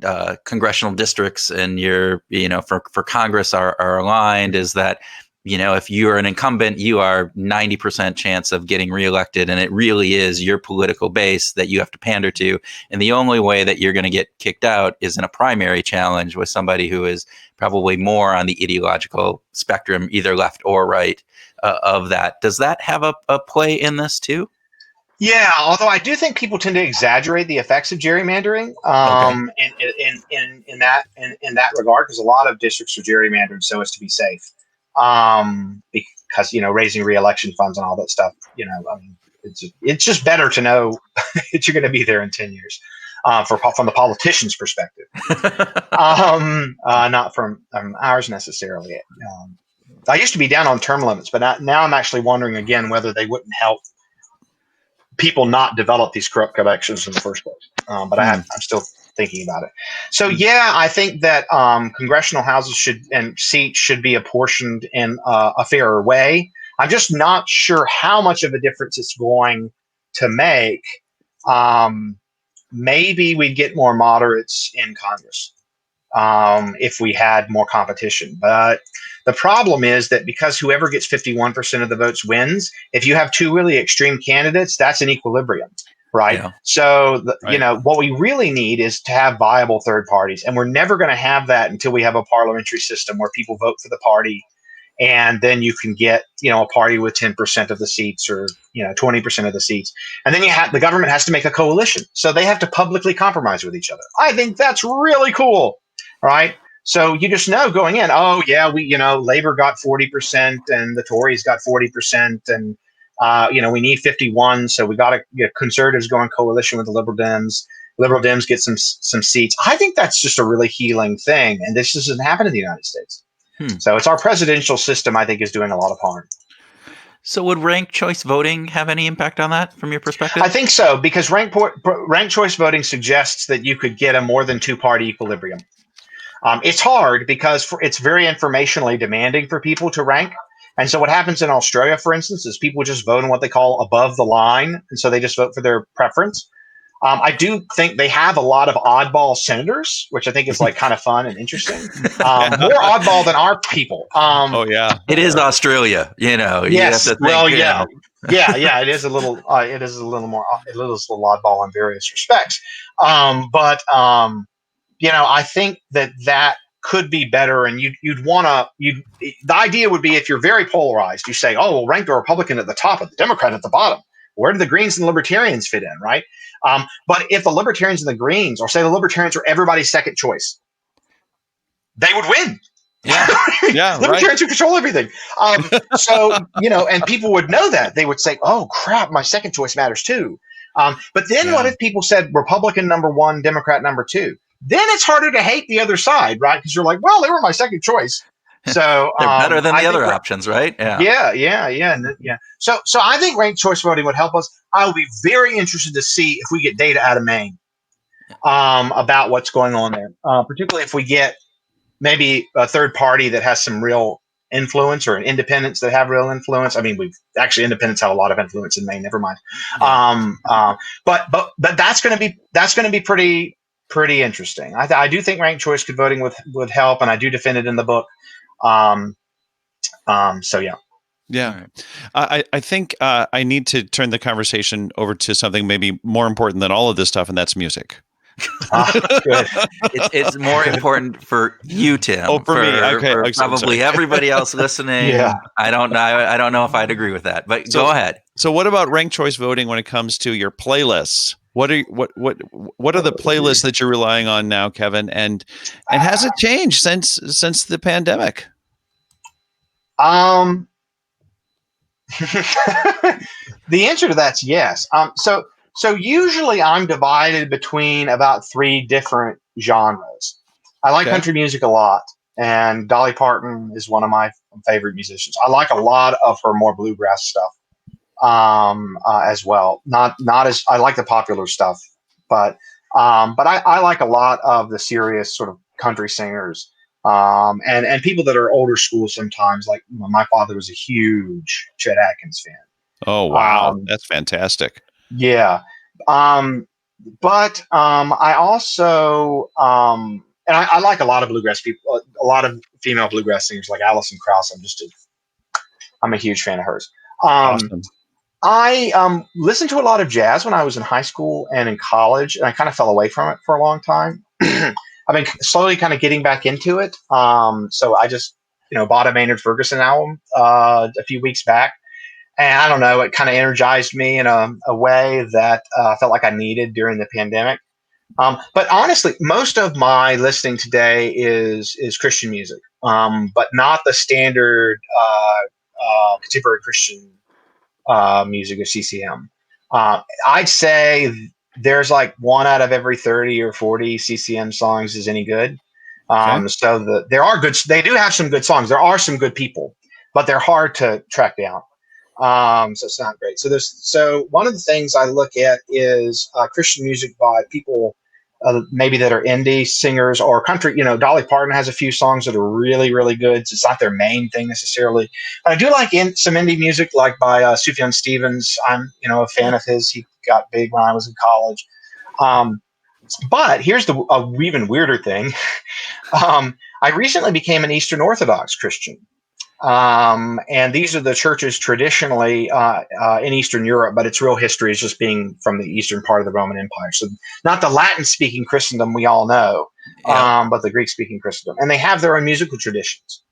congressional districts and for Congress are aligned is that, if you're an incumbent, you are 90% chance of getting reelected, and it really is your political base that you have to pander to. And the only way that you're going to get kicked out is in a primary challenge with somebody who is probably more on the ideological spectrum, either left or right of that. Does that have a play in this too? Yeah, although I do think people tend to exaggerate the effects of gerrymandering in that regard, because a lot of districts are gerrymandered so as to be safe. Because raising re-election funds and all that stuff, it's just better to know that you're going to be there in 10 years, from the politician's perspective, not from ours necessarily. I used to be down on term limits, but now I'm actually wondering again whether they wouldn't help people not develop these corrupt connections in the first place. But I'm still thinking about it. So yeah, I think that congressional houses and seats should be apportioned in a fairer way. I'm just not sure how much of a difference it's going to make. Maybe we'd get more moderates in Congress if we had more competition. But the problem is that because whoever gets 51% of the votes wins, if you have two really extreme candidates, that's an equilibrium. Right. Yeah. So, what we really need is to have viable third parties. And we're never going to have that until we have a parliamentary system where people vote for the party and then you can get, a party with 10% of the seats, or 20% of the seats, and then the government has to make a coalition, so they have to publicly compromise with each other. I think that's really cool, right? So you just know going in, oh yeah, Labor got 40% and the Tories got 40%, and we need 51, so we got to conservatives go in coalition with the Liberal Dems. Liberal Dems get some seats. I think that's just a really healing thing, and this doesn't happen in the United States. So it's our presidential system, I think, is doing a lot of harm. So would ranked choice voting have any impact on that from your perspective? I think so, because ranked choice voting suggests that you could get a more than two-party equilibrium. It's hard because it's very informationally demanding for people to rank. And so what happens in Australia, for instance, is people just vote on what they call above the line. And so they just vote for their preference. I do think they have a lot of oddball senators, which I think is kind of fun and interesting. More oddball than our people. It is Australia, Yes. You have to think, yeah. It is a little oddball in various respects. But I think that could be better, and the idea would be, if you're very polarized, you say, oh, we'll rank the Republican at the top and the Democrat at the bottom. Where do the Greens and the Libertarians fit in, right? But if the Libertarians and the Greens, or say the Libertarians were everybody's second choice, they would win. Yeah, Libertarians would control everything. And people would know that. They would say, oh, crap, my second choice matters too. But then what if people said Republican number one, Democrat number two? Then it's harder to hate the other side, right? Because you're like, well, they were my second choice. So they're better than the other options, right? Yeah. So I think ranked choice voting would help us. I will be very interested to see if we get data out of Maine about what's going on there, particularly if we get maybe a third party that has some real influence, or an independents that have real influence. I mean, independents have a lot of influence in Maine. Never mind. But that's going to be pretty interesting. I do think ranked choice voting would help, and I do defend it in the book. Yeah. I think I need to turn the conversation over to something maybe more important than all of this stuff, and that's music. Good. It's more important for you, Tim. Oh, for me. Okay. For probably everybody else listening. Yeah. I don't know if I'd agree with that, but go ahead. So what about ranked choice voting when it comes to your playlists? What are the playlists that you're relying on now, Kevin? And has it changed since the pandemic? The answer to that's yes. So usually I'm divided between about three different genres. I like country music a lot, and Dolly Parton is one of my favorite musicians. I like a lot of her more bluegrass stuff as well. Not as I like the popular stuff, but I like a lot of the serious sort of country singers. And people that are older school sometimes, like my father was a huge Chet Atkins fan. Oh, wow. That's fantastic. Yeah. But I also, and I like a lot of bluegrass people, a lot of female bluegrass singers like Alison Krauss. I'm a huge fan of hers. Awesome. I listened to a lot of jazz when I was in high school and in college, and I kind of fell away from it for a long time. I've been slowly kind of getting back into it. So I just, bought a Maynard Ferguson album a few weeks back. And I don't know, it kind of energized me in a way that I felt like I needed during the pandemic. But honestly, most of my listening today is Christian music, but not the standard contemporary Christian music of CCM. I'd say there's like 1 out of every 30 or 40 CCM songs is any good. So they do have some good songs. There are some good people, but they're hard to track down. So it's not great. So one of the things I look at is Christian music by people maybe that are indie singers or country. Dolly Parton has a few songs that are really, really good. It's not their main thing necessarily. But I do like some indie music, like by Sufjan Stevens. I'm a fan of his. He got big when I was in college. But here's the even weirder thing. I recently became an Eastern Orthodox Christian. And these are the churches traditionally in Eastern Europe, but its real history is just being from the eastern part of the Roman Empire. So not the Latin-speaking Christendom we all know, but the Greek-speaking Christendom. And they have their own musical traditions.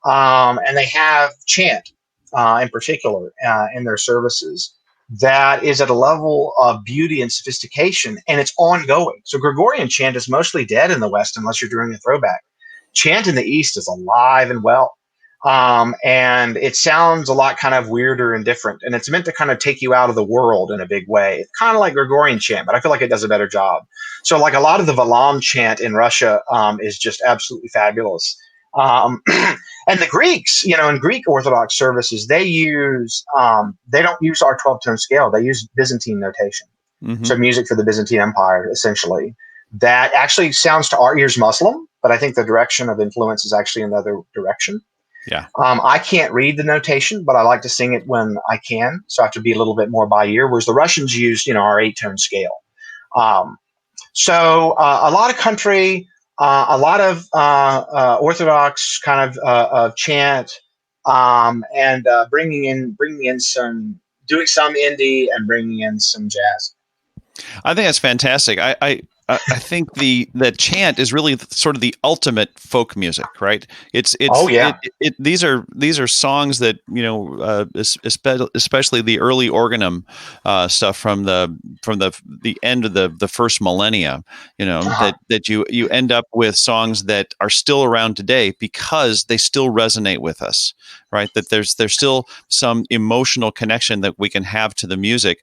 And they have chant in particular in their services that is at a level of beauty and sophistication, and it's ongoing. So Gregorian chant is mostly dead in the West unless you're doing a throwback. Chant in the East is alive and well. And it sounds a lot kind of weirder and different. And it's meant to kind of take you out of the world in a big way. It's kind of like Gregorian chant, but I feel like it does a better job. So like a lot of the Vallier chant in Russia is just absolutely fabulous. And the Greeks, in Greek Orthodox services, they don't use our 12-tone scale. They use Byzantine notation. Mm-hmm. So music for the Byzantine Empire, essentially. That actually sounds to our ears Muslim, but I think the direction of influence is actually another direction. Yeah. I can't read the notation, but I like to sing it when I can. So I have to be a little bit more by ear, whereas the Russians use, our 8-tone scale. So a lot of country, a lot of Orthodox kind of chant, and bringing in doing some indie and bringing in some jazz. I think that's fantastic. I think the chant is really sort of the ultimate folk music, right? It's oh yeah. These are songs that especially the early organum stuff from the end of the first millennia. That you end up with songs that are still around today because they still resonate with us, right? That there's still some emotional connection that we can have to the music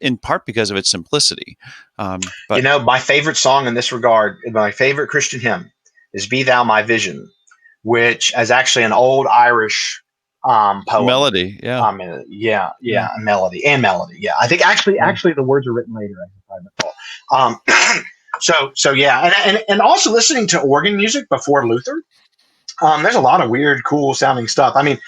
in part because of its simplicity. But my favorite song in this regard, my favorite Christian hymn is "Be Thou My Vision," which is actually an old Irish poem. Melody, yeah. Melody. Yeah, I think actually the words are written later, if I recall. So yeah, and also listening to organ music before Luther. There's a lot of weird, cool sounding stuff. I mean,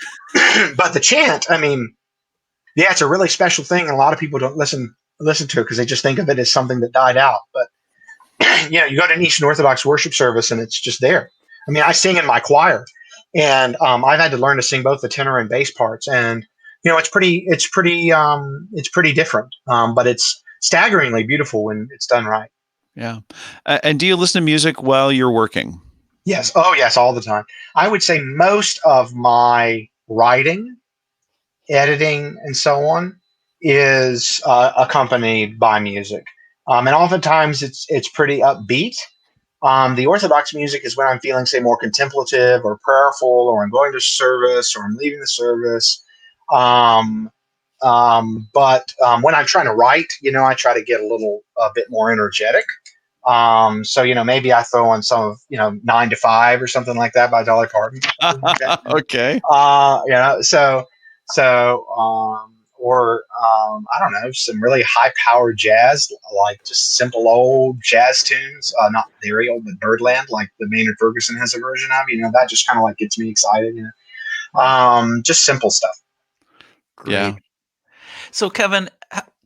but the chant, it's a really special thing, and a lot of people don't listen to it because they just think of it as something that died out. But you go to an Eastern Orthodox worship service and it's just there. I sing in my choir, and I've had to learn to sing both the tenor and bass parts, and it's pretty different, but it's staggeringly beautiful when it's done right. Yeah. And do you listen to music while you're working? Yes. Oh yes, all the time. I would say most of my writing, editing, and so on is accompanied by music. And oftentimes it's pretty upbeat. The Orthodox music is when I'm feeling, say, more contemplative or prayerful, or I'm going to service, or I'm leaving the service. But when I'm trying to write, I try to get a bit more energetic. So maybe I throw on some of 9 to 5 or something like that by Dolly Parton. Okay. Or I don't know, some really high-powered jazz, like just simple old jazz tunes, not very old, but Birdland, like the Maynard Ferguson has a version of. That just kind of like gets me excited. Just simple stuff. Great. Yeah. So Kevin,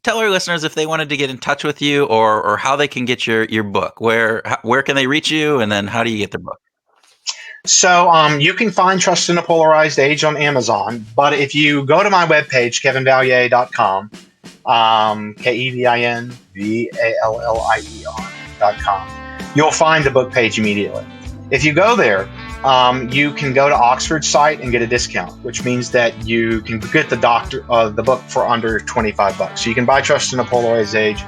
tell our listeners if they wanted to get in touch with you, or how they can get your book. Where can they reach you, and then how do you get their book? So you can find Trust in a Polarized Age on Amazon, but if you go to my webpage, kevinvallier.com, KevinVallier.com, you'll find the book page immediately. If you go there, you can go to Oxford's site and get a discount, which means that you can get the book for under $25. So you can buy Trust in a Polarized Age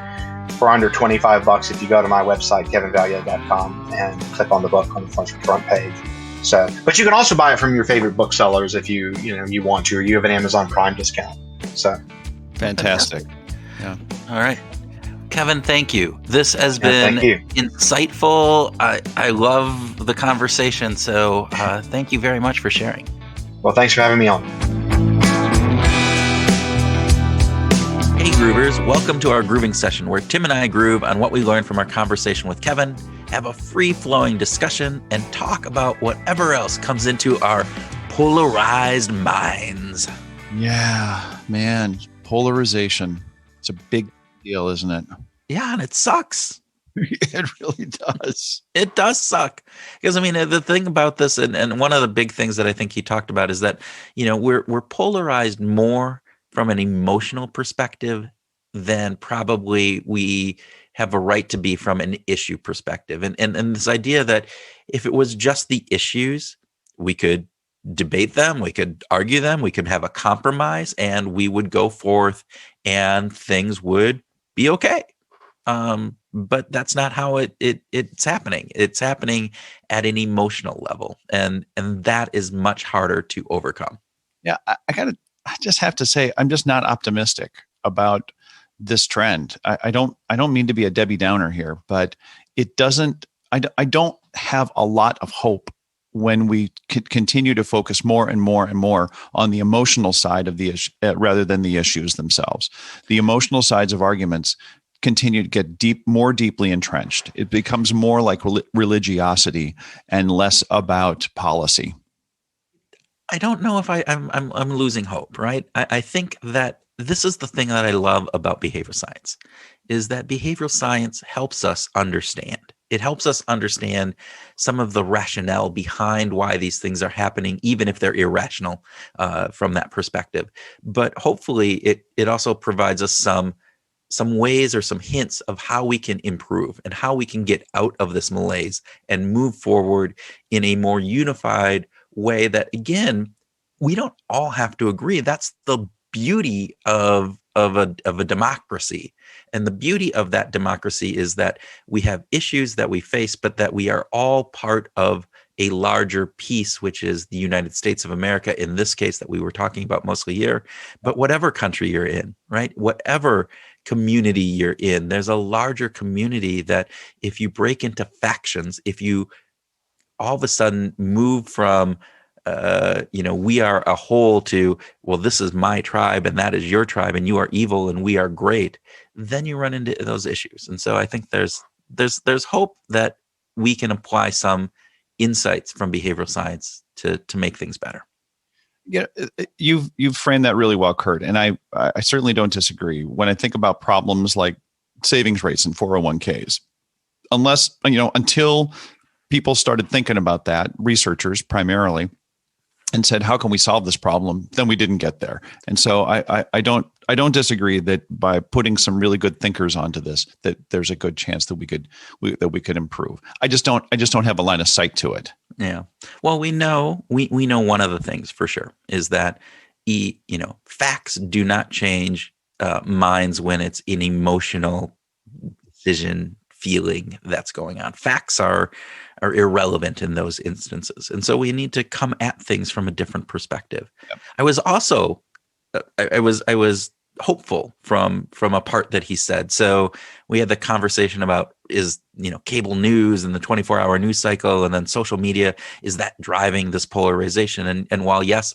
for under $25 if you go to my website, kevinvallier.com, and click on the book on the front page. So, but you can also buy it from your favorite booksellers if you want to, or you have an Amazon Prime discount. So, fantastic. Yeah. All right, Kevin, thank you. This has been insightful. I love the conversation. So, thank you very much for sharing. Well, thanks for having me on. Hey Groovers, welcome to our grooving session where Tim and I groove on what we learned from our conversation with Kevin, have a free-flowing discussion, and talk about whatever else comes into our polarized minds. Yeah, man, polarization. It's a big deal, isn't it? Yeah, and it sucks. It really does. It does suck. Because, the thing about this, and one of the big things that I think he talked about is that, we're polarized more from an emotional perspective than probably we have a right to be from an issue perspective. And this idea that if it was just the issues, we could debate them, we could argue them, we could have a compromise, and we would go forth and things would be okay. But that's not how it's happening. It's happening at an emotional level, and that is much harder to overcome. Yeah, I just have to say, I'm just not optimistic about this trend. I don't mean to be a Debbie Downer here, but it doesn't. I don't have a lot of hope when we continue to focus more and more and more on the emotional side of the issue rather than the issues themselves. The emotional sides of arguments continue to get more deeply entrenched. It becomes more like religiosity and less about policy. I don't know if I'm losing hope, right? I think that this is the thing that I love about behavioral science, is that behavioral science helps us understand. It helps us understand some of the rationale behind why these things are happening, even if they're irrational from that perspective. But hopefully it also provides us some ways or some hints of how we can improve and how we can get out of this malaise and move forward in a more unified way that, again, we don't all have to agree. That's the beauty of a democracy. And the beauty of that democracy is that we have issues that we face, but that we are all part of a larger piece, which is the United States of America, in this case that we were talking about mostly here, but whatever country you're in, right? Whatever community you're in, there's a larger community that if you break into factions, if you all of a sudden move from we are a whole to, well, this is my tribe and that is your tribe and you are evil and we are great, then you run into those issues. And so I think there's hope that we can apply some insights from behavioral science to make things better. Yeah, you've framed that really well, Kurt, and I certainly don't disagree. When I think about problems like savings rates and 401ks, until people started thinking about that, researchers primarily, and said, how can we solve this problem? Then we didn't get there. And so I don't disagree that by putting some really good thinkers onto this, that there's a good chance that we could improve. I just don't have a line of sight to it. Yeah. Well, we know one of the things for sure is that facts do not change minds when it's an emotional decision feeling that's going on. Facts are irrelevant in those instances. And so we need to come at things from a different perspective. Yep. I was also, I was hopeful from a part that he said. So we had the conversation about is, cable news and the 24-hour news cycle and then social media, is that driving this polarization? And while yes,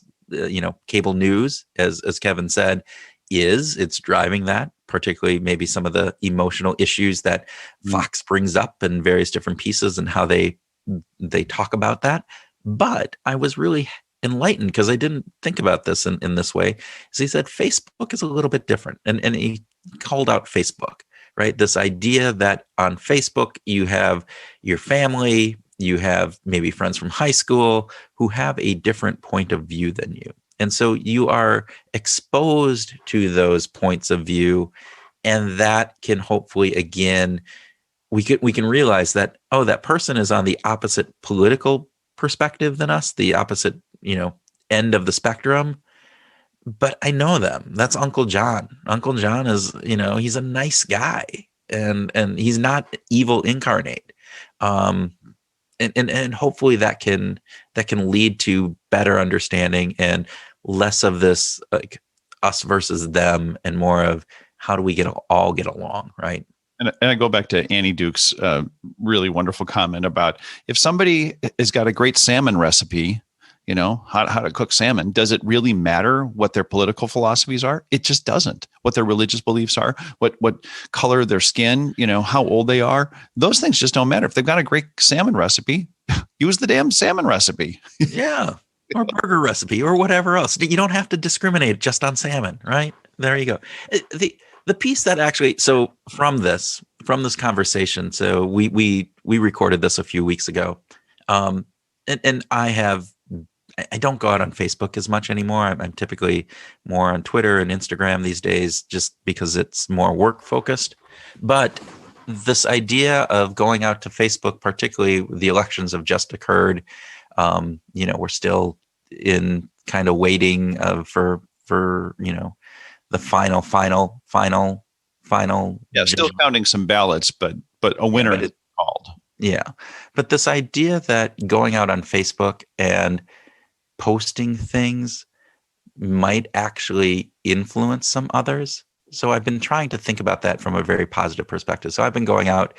cable news, as Kevin said, it's driving that, particularly maybe some of the emotional issues that Fox brings up in various different pieces and how they talk about that. But I was really enlightened because I didn't think about this in this way. So he said Facebook is a little bit different, and he called out Facebook, right? This idea that on Facebook you have your family, you have maybe friends from high school who have a different point of view than you. And so you are exposed to those points of view, and that can hopefully, again, we can realize that, oh, that person is on the opposite political perspective than us, the opposite, end of the spectrum. But I know them. That's Uncle John. Uncle John is, he's a nice guy, and he's not evil incarnate. And hopefully that can lead to better understanding and less of this like us versus them, and more of how do we all get along, right? And I go back to Annie Duke's really wonderful comment about if somebody has got a great salmon recipe, how to cook salmon, does it really matter what their political philosophies are? It just doesn't. What their religious beliefs are, what color their skin, how old they are. Those things just don't matter. If they've got a great salmon recipe, use the damn salmon recipe. Yeah. Or burger recipe or whatever else. You don't have to discriminate just on salmon, right? There you go. The piece that actually, so from this conversation, so we recorded this a few weeks ago, and I don't go out on Facebook as much anymore. I'm typically more on Twitter and Instagram these days, just because it's more work focused. But this idea of going out to Facebook, particularly the elections have just occurred, we're still in kind of waiting for the final Yeah, still counting some ballots, but a winner is called. Yeah. But this idea that going out on Facebook and posting things might actually influence some others. So I've been trying to think about that from a very positive perspective. So I've been going out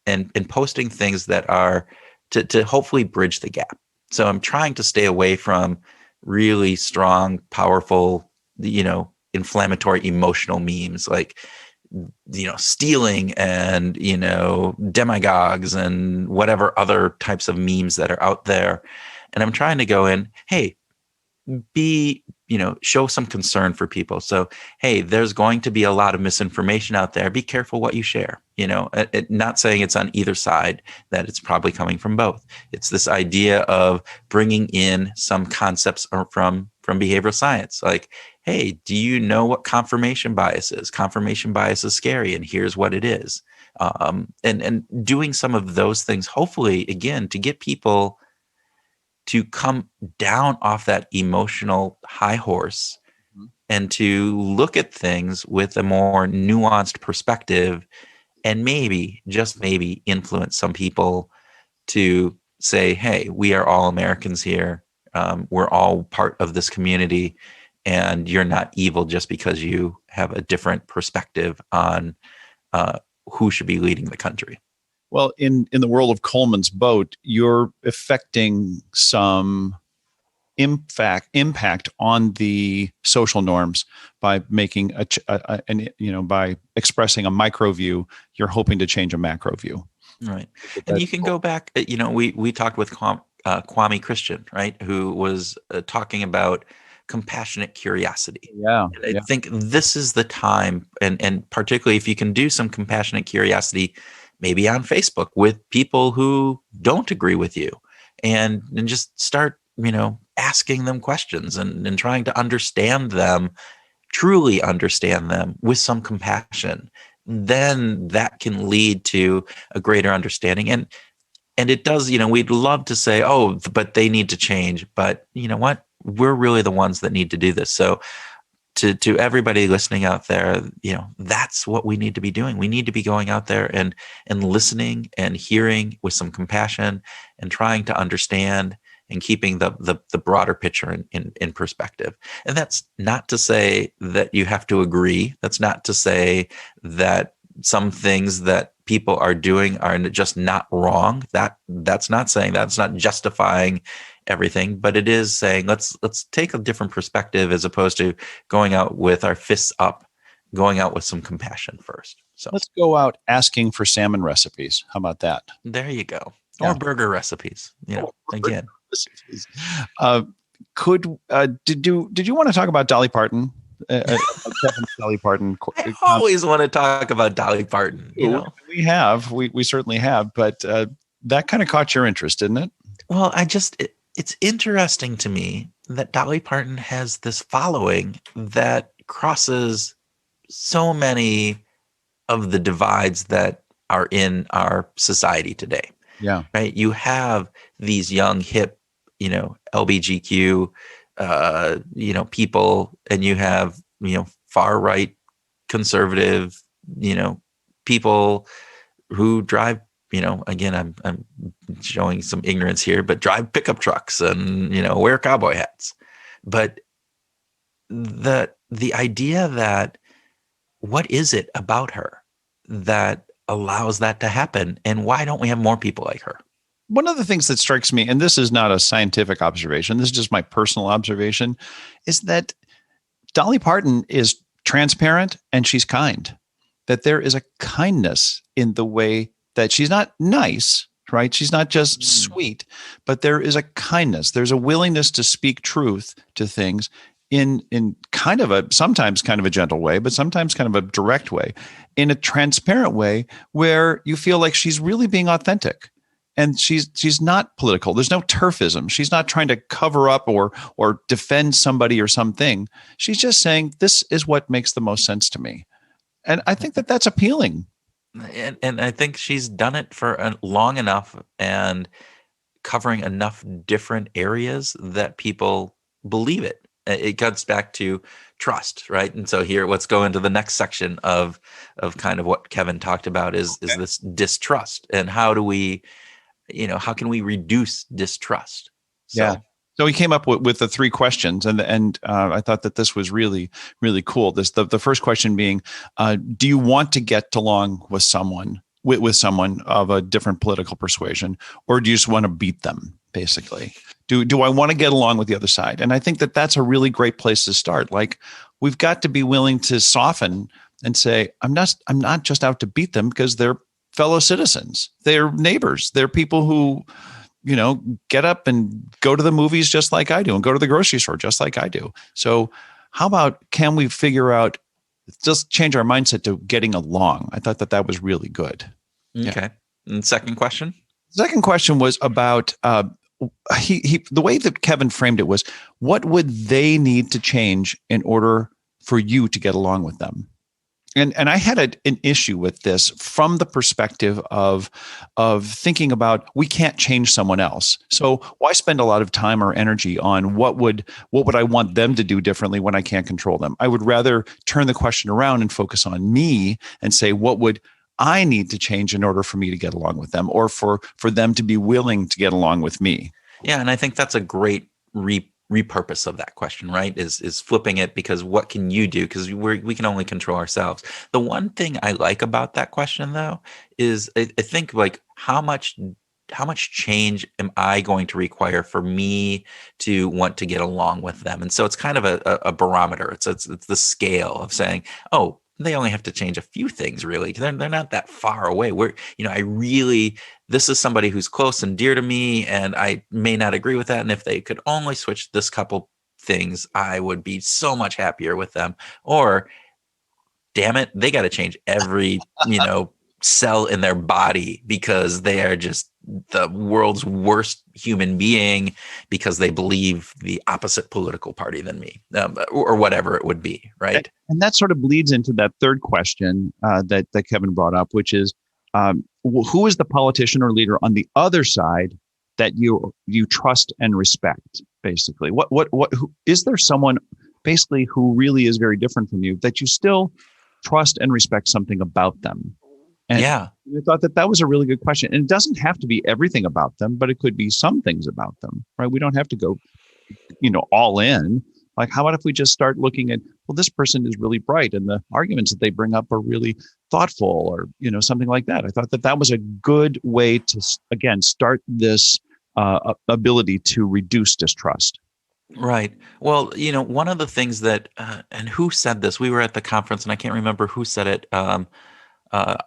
and posting things that are to hopefully bridge the gap. So I'm trying to stay away from really strong, powerful, inflammatory, emotional memes like, stealing and, demagogues and whatever other types of memes that are out there. And I'm trying to go in, hey, show some concern for people. So, hey, there's going to be a lot of misinformation out there. Be careful what you share. Not saying it's on either side, that it's probably coming from both. It's this idea of bringing in some concepts from behavioral science. Like, hey, do you know what confirmation bias is? Confirmation bias is scary, and here's what it is. And doing some of those things, hopefully, again, to get people to come down off that emotional high horse and to look at things with a more nuanced perspective, and maybe, just maybe, influence some people to say, hey, we are all Americans here. We're all part of this community, and you're not evil just because you have a different perspective on who should be leading the country. Well, in the world of Coleman's boat, you're affecting some impact on the social norms by making by expressing a micro view. You're hoping to change a macro view, right? And you can go back. We talked with Kwame Christian, right, who was talking about compassionate curiosity. Yeah, and I think this is the time, and particularly if you can do some compassionate curiosity, maybe on Facebook with people who don't agree with you, and just start, asking them questions and trying to understand them, truly understand them with some compassion. Then that can lead to a greater understanding. And it does, we'd love to say, oh, but they need to change. But you know what? We're really the ones that need to do this. So to everybody listening out there, that's what we need to be doing. We need to be going out there and listening and hearing with some compassion and trying to understand and keeping the broader picture in perspective. And that's not to say that you have to agree. That's not to say that some things that people are doing are just not wrong. That's not saying, that's not justifying everything, but it is saying let's take a different perspective, as opposed to going out with our fists up, going out with some compassion first. So let's go out asking for salmon recipes. How about that? There you go. Or burger recipes. Again. Did you want to talk about Dolly Parton? Dolly Parton. I always want to talk about Dolly Parton. We certainly have, but that kind of caught your interest, didn't it? Well, it's interesting to me that Dolly Parton has this following that crosses so many of the divides that are in our society today. Yeah. Right. You have these young, hip, LBGQ, people, and you have, far right conservative, people who drive, again, I'm showing some ignorance here, but drive pickup trucks and, wear cowboy hats. But the idea that, what is it about her that allows that to happen? And why don't we have more people like her? One of the things that strikes me, and this is not a scientific observation, this is just my personal observation, is that Dolly Parton is transparent and she's kind. That there is a kindness in the way that she's not nice, right? She's not just sweet, but there is a kindness. There's a willingness to speak truth to things in kind of sometimes kind of a gentle way, but sometimes kind of a direct way, in a transparent way where you feel like she's really being authentic. And she's not political. There's no turfism. She's not trying to cover up or defend somebody or something. She's just saying, this is what makes the most sense to me. And I think that that's appealing. And I think she's done it for long enough and covering enough different areas that people believe it. It comes back to trust, right? And so here, let's go into the next section of kind of what Kevin talked about is this distrust, and how do we, how can we reduce distrust? Yeah. So he came up with the three questions, and I thought that this was really, really cool. The first question being, do you want to get along with someone with someone of a different political persuasion, or do you just want to beat them? Basically, do I want to get along with the other side? And I think that that's a really great place to start. Like, we've got to be willing to soften and say, I'm not just out to beat them, because they're fellow citizens, they're neighbors, they're people who, get up and go to the movies just like I do, and go to the grocery store just like I do. So how about, can we figure out, just change our mindset to getting along? I thought that was really good. Okay. Yeah. And second question? Second question was about, the way that Kevin framed it was, what would they need to change in order for you to get along with them? And I had an issue with this from the perspective of thinking about, we can't change someone else. So why spend a lot of time or energy on what would I want them to do differently when I can't control them? I would rather turn the question around and focus on me and say, what would I need to change in order for me to get along with them, or for them to be willing to get along with me? Yeah, and I think that's a great repurpose of that question, right? Is flipping it, because what can you do? Because we can only control ourselves. The one thing I like about that question, though, is I think, like, how much change am I going to require for me to want to get along with them? And so it's kind of a barometer. It's the scale of saying, oh, they only have to change a few things, really. They're not that far away. This is somebody who's close and dear to me, and I may not agree with that. And if they could only switch this couple things, I would be so much happier with them. Or, damn it, they got to change every, cell in their body, because they are just the world's worst human being because they believe the opposite political party than me, or whatever it would be, right? And that sort of bleeds into that third question that Kevin brought up, which is, who is the politician or leader on the other side that you trust and respect? Basically, who is there someone basically who really is very different from you that you still trust and respect something about them? And yeah, I thought that was a really good question. And it doesn't have to be everything about them, but it could be some things about them, right? We don't have to go, all in. Like, how about if we just start looking at, well, this person is really bright, and the arguments that they bring up are really thoughtful, or, something like that. I thought that was a good way to, again, start this ability to reduce distrust. Right. Well, one of the things that, and who said this? We were at the conference, and I can't remember who said it,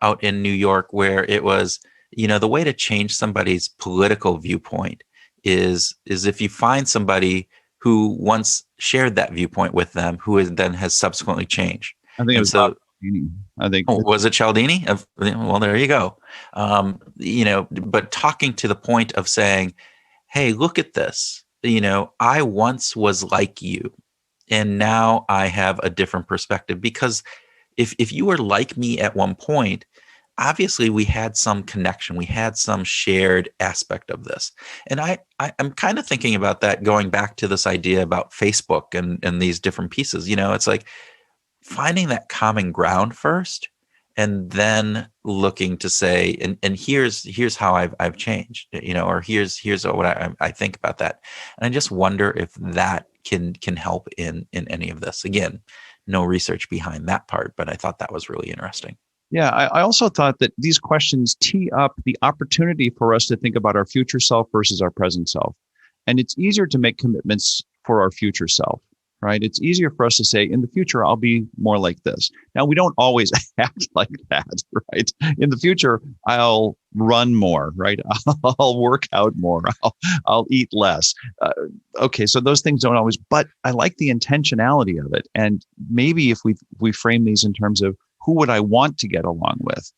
out in New York, where it was, the way to change somebody's political viewpoint is if you find somebody who once shared that viewpoint with them, who then has subsequently changed. I think it was Cialdini. Was it Cialdini? Well, there you go. But talking to the point of saying, hey, look at this. I once was like you, and now I have a different perspective, because if you were like me at one point, obviously we had some connection, we had some shared aspect of this. And I'm kind of thinking about that, going back to this idea about Facebook and these different pieces. It's like finding that common ground first, and then looking to say, and here's how I've changed, or here's what I think about that. And I just wonder if that can help in any of this. Again, no research behind that part, but I thought that was really interesting. Yeah, I also thought that these questions tee up the opportunity for us to think about our future self versus our present self. And it's easier to make commitments for our future self, right? It's easier for us to say, in the future, I'll be more like this. Now, we don't always act like that, right? In the future, I'll run more, right? I'll work out more. I'll eat less. Okay, so those things don't always, but I like the intentionality of it. And maybe if we frame these in terms of, who would I want to get along with?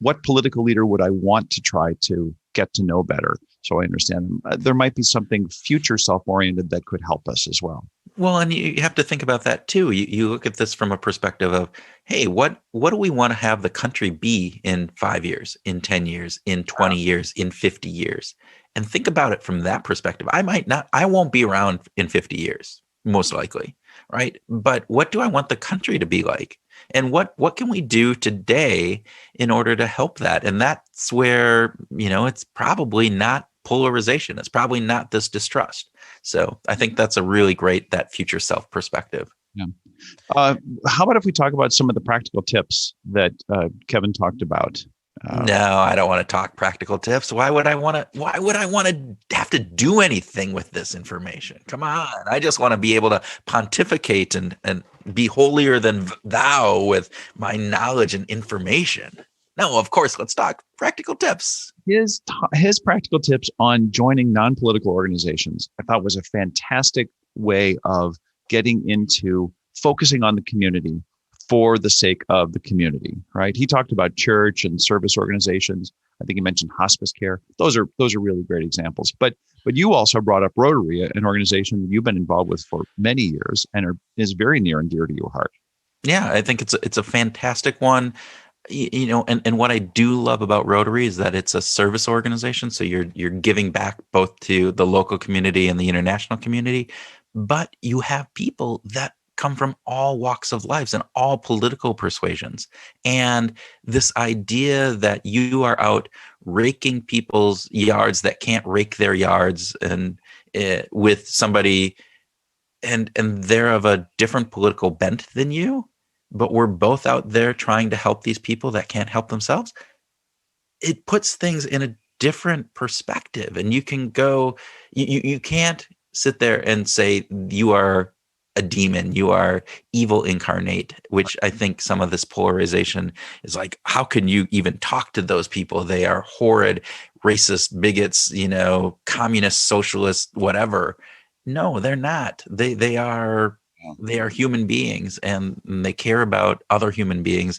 What political leader would I want to try to get to know better? So I understand there might be something future self-oriented that could help us as well. Well, and you have to think about that too. You look at this from a perspective of, hey, what do we want to have the country be in 5 years, in 10 years, in 20 years, in 50 years? And think about it from that perspective. I won't be around in 50 years, most likely, right? But what do I want the country to be like? And what can we do today in order to help that? And that's where, it's probably not polarization. It's probably not this distrust. So I think that's a really great, that future self perspective. Yeah. How about if we talk about some of the practical tips that Kevin talked about? No, I don't want to talk practical tips. Why would I want to have to do anything with this information? Come on. I just want to be able to pontificate and be holier than thou with my knowledge and information. No, of course, let's talk practical tips. His practical tips on joining non-political organizations, I thought was a fantastic way of getting into focusing on the community for the sake of the community, right? He talked about church and service organizations. I think he mentioned hospice care. Those are really great examples. But you also brought up Rotary, an organization you've been involved with for many years and is very near and dear to your heart. Yeah, I think it's a fantastic one. And what I do love about Rotary is that it's a service organization. So you're giving back both to the local community and the international community, but you have people that come from all walks of lives and all political persuasions. And this idea that you are out raking people's yards that can't rake their yards and with somebody and they're of a different political bent than you, but we're both out there trying to help these people that can't help themselves. It puts things in a different perspective. And you can go, you can't sit there and say you are a demon, you are evil incarnate, which I think some of this polarization is like, how can you even talk to those people? They are horrid, racist, bigots, communist, socialist, whatever. No, they're not. They are human beings, and they care about other human beings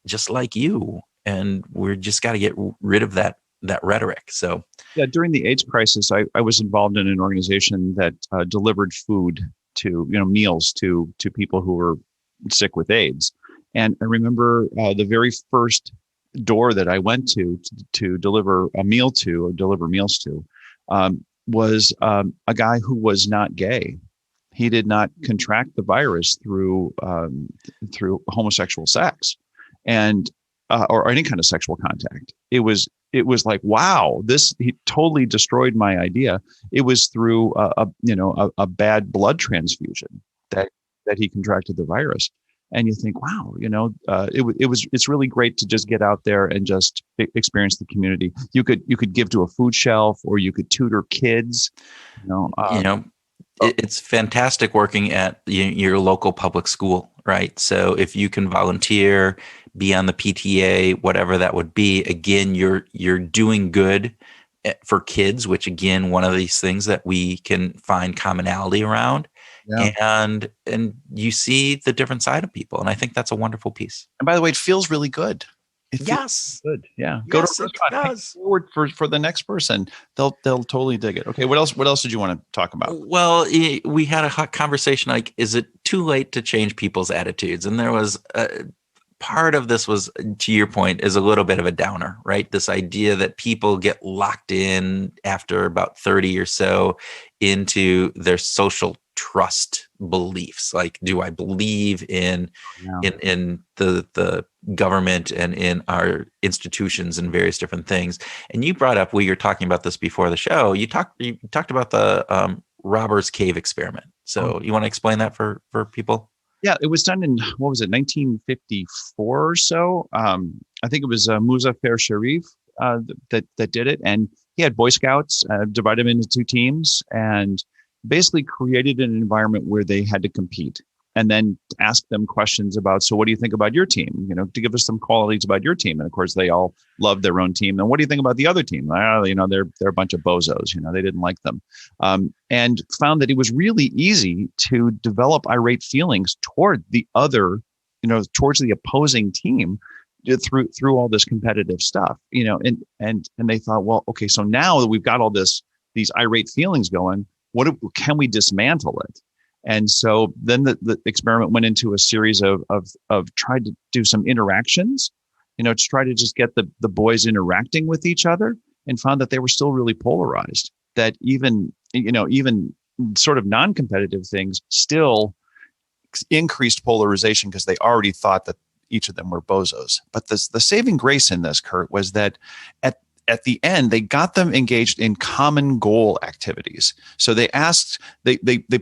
just like you. And we're just got to get rid of that rhetoric. So yeah, during the AIDS crisis, I was involved in an organization that delivered food to, meals to people who were sick with AIDS. And I remember the very first door that I went to deliver a meal to or deliver meals to was a guy who was not gay. He did not contract the virus through homosexual sex and or any kind of sexual contact. It was like, wow, he totally destroyed my idea. It was through a bad blood transfusion that he contracted the virus. And you think, wow, it's really great to just get out there and just experience the community. You could give to a food shelf, or you could tutor kids. It's fantastic working at your local public school, right? So if you can volunteer, be on the PTA, whatever that would be, again, you're doing good for kids, which again, one of these things that we can find commonality around. Yeah. And you see the different side of people. And I think that's a wonderful piece. And by the way, it feels really good. Yes. Good. Yeah. Go to a restaurant. Forward for the next person. They'll totally dig it. Okay. What else did you want to talk about? Well, we had a hot conversation. Like, is it too late to change people's attitudes? And there was part of this was, to your point, is a little bit of a downer, right? This idea that people get locked in after about 30 or so into their social trust beliefs. Like, do I believe in the government and in our institutions and various different things? And you brought up, we were talking about this before the show. You talked about the Robbers Cave experiment. So you want to explain that for people? Yeah, it was done in, 1954 or so. I think it was Muzaffar Sharif that did it. And he had Boy Scouts, divided them into two teams, and basically created an environment where they had to compete, and then ask them questions about, so what do you think about your team? To give us some qualities about your team. And of course, they all loved their own team. And what do you think about the other team? They're a bunch of bozos. They didn't like them, and found that it was really easy to develop irate feelings toward the other, towards the opposing team through all this competitive stuff. And they thought, well, okay, so now that we've got all these irate feelings going, can we dismantle it? And so then the experiment went into a series of trying to do some interactions, to try to just get the boys interacting with each other, and found that they were still really polarized. That even sort of non-competitive things still increased polarization because they already thought that each of them were bozos. But the saving grace in this, Kurt, was that at the end, they got them engaged in common goal activities. So they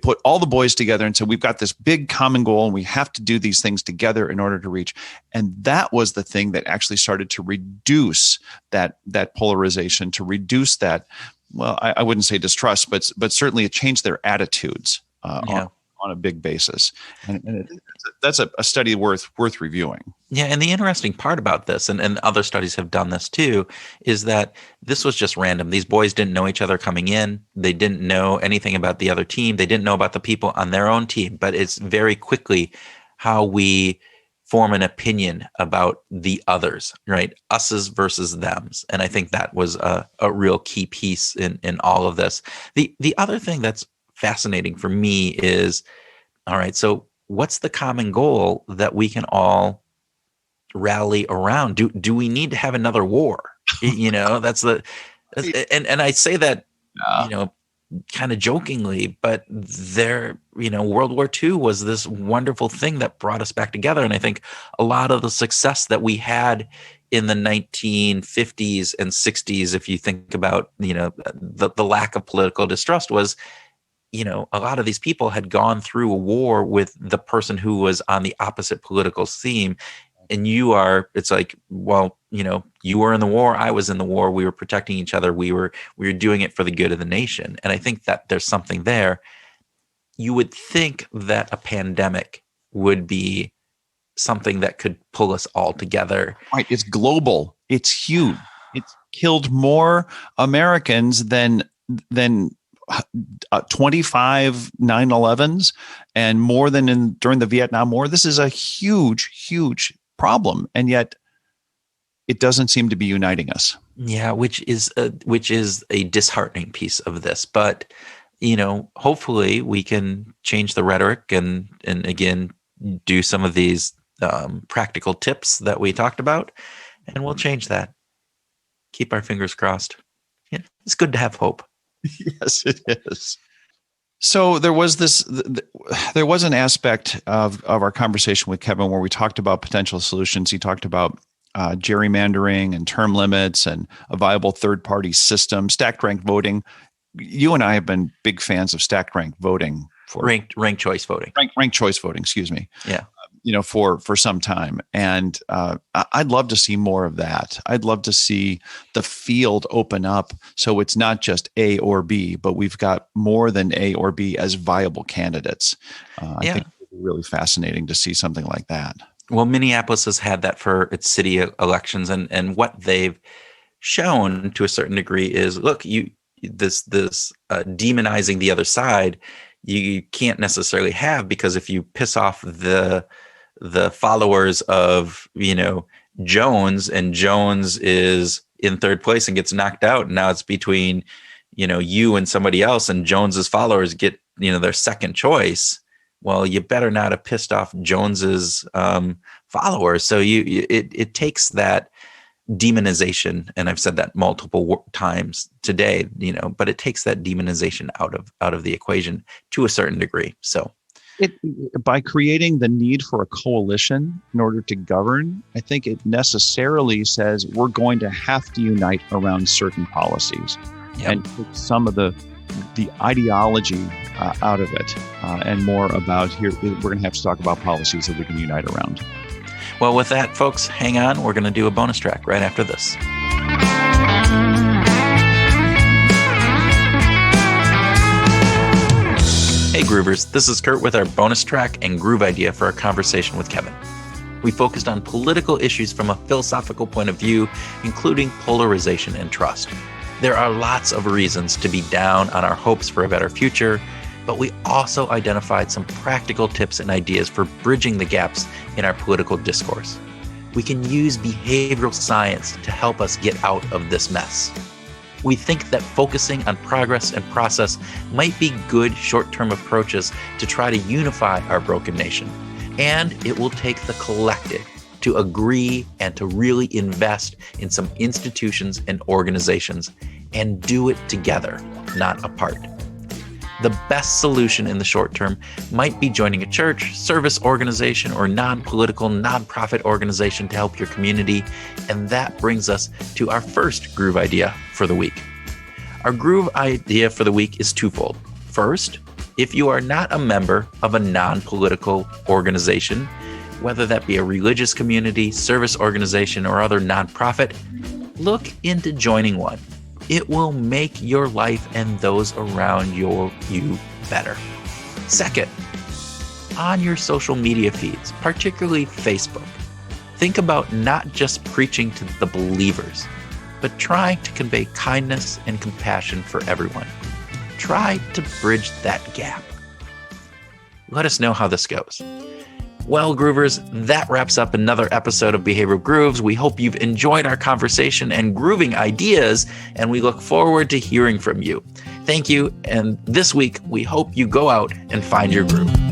put all the boys together and said, we've got this big common goal and we have to do these things together in order to reach. And that was the thing that actually started to reduce that polarization, to reduce that, well, I wouldn't say distrust, but certainly it changed their attitudes on a big basis. And that's a study worth reviewing. Yeah, and the interesting part about this, and other studies have done this too, is that this was just random. These boys didn't know each other coming in. They didn't know anything about the other team. They didn't know about the people on their own team. But it's very quickly how we form an opinion about the others, right? Us's versus them's. And I think that was a real key piece in all of this. The other thing that's fascinating for me is, all right, so what's the common goal that we can all rally around? Do we need to have another war? And I say that, kind of jokingly, but World War II was this wonderful thing that brought us back together. And I think a lot of the success that we had in the 1950s and 60s, if you think about, the lack of political distrust, was, a lot of these people had gone through a war with the person who was on the opposite political theme. And it's like, well, you were in the war, I was in the war, we were protecting each other, we were doing it for the good of the nation. And I think that there's something there. You would think that a pandemic would be something that could pull us all together. Right. It's global. It's huge. It's killed more Americans than 25 9/11s and more than during the Vietnam War. This is a huge, huge problem, and yet it doesn't seem to be uniting us. Yeah, which is a disheartening piece of this. But hopefully we can change the rhetoric and again do some of these practical tips that we talked about, and we'll change that. Keep our fingers crossed. Yeah, it's good to have hope. Yes, it is. So there was an aspect of our conversation with Kevin where we talked about potential solutions. He talked about gerrymandering and term limits and a viable third-party system, stacked rank voting. You and I have been big fans of stacked rank voting for ranked choice voting. Ranked choice voting, excuse me. Yeah. For some time. And I'd love to see more of that. I'd love to see the field open up so it's not just A or B, but we've got more than A or B as viable candidates. I think it'd be really fascinating to see something like that. Well, Minneapolis has had that for its city elections, and what they've shown to a certain degree is, look, this demonizing the other side, you can't necessarily have, because if you piss off the followers of, Jones, and Jones is in third place and gets knocked out, and now it's between, you and somebody else, and Jones's followers get, their second choice. Well, you better not have pissed off Jones's followers. So it takes that demonization, and I've said that multiple times today, but it takes that demonization out of the equation to a certain degree. So by creating the need for a coalition in order to govern, I think it necessarily says we're going to have to unite around certain policies and take some of the ideology out of it, and more about here. We're going to have to talk about policies that we can unite around. Well, with that, folks, hang on. We're going to do a bonus track right after this. Hey Groovers, this is Kurt with our bonus track and groove idea for our conversation with Kevin. We focused on political issues from a philosophical point of view, including polarization and trust. There are lots of reasons to be down on our hopes for a better future, but we also identified some practical tips and ideas for bridging the gaps in our political discourse. We can use behavioral science to help us get out of this mess. We think that focusing on progress and process might be good short-term approaches to try to unify our broken nation. And it will take the collective to agree and to really invest in some institutions and organizations and do it together, not apart. The best solution in the short term might be joining a church, service organization, or non-political, nonprofit organization to help your community. And that brings us to our first groove idea for the week. Our groove idea for the week is twofold. First, if you are not a member of a non-political organization, whether that be a religious community, service organization, or other nonprofit, look into joining one. It will make your life and those around you better. Second, on your social media feeds, particularly Facebook, think about not just preaching to the believers, but trying to convey kindness and compassion for everyone. Try to bridge that gap. Let us know how this goes. Well, Groovers, that wraps up another episode of Behavioral Grooves. We hope you've enjoyed our conversation and grooving ideas, and we look forward to hearing from you. Thank you, and this week, we hope you go out and find your groove.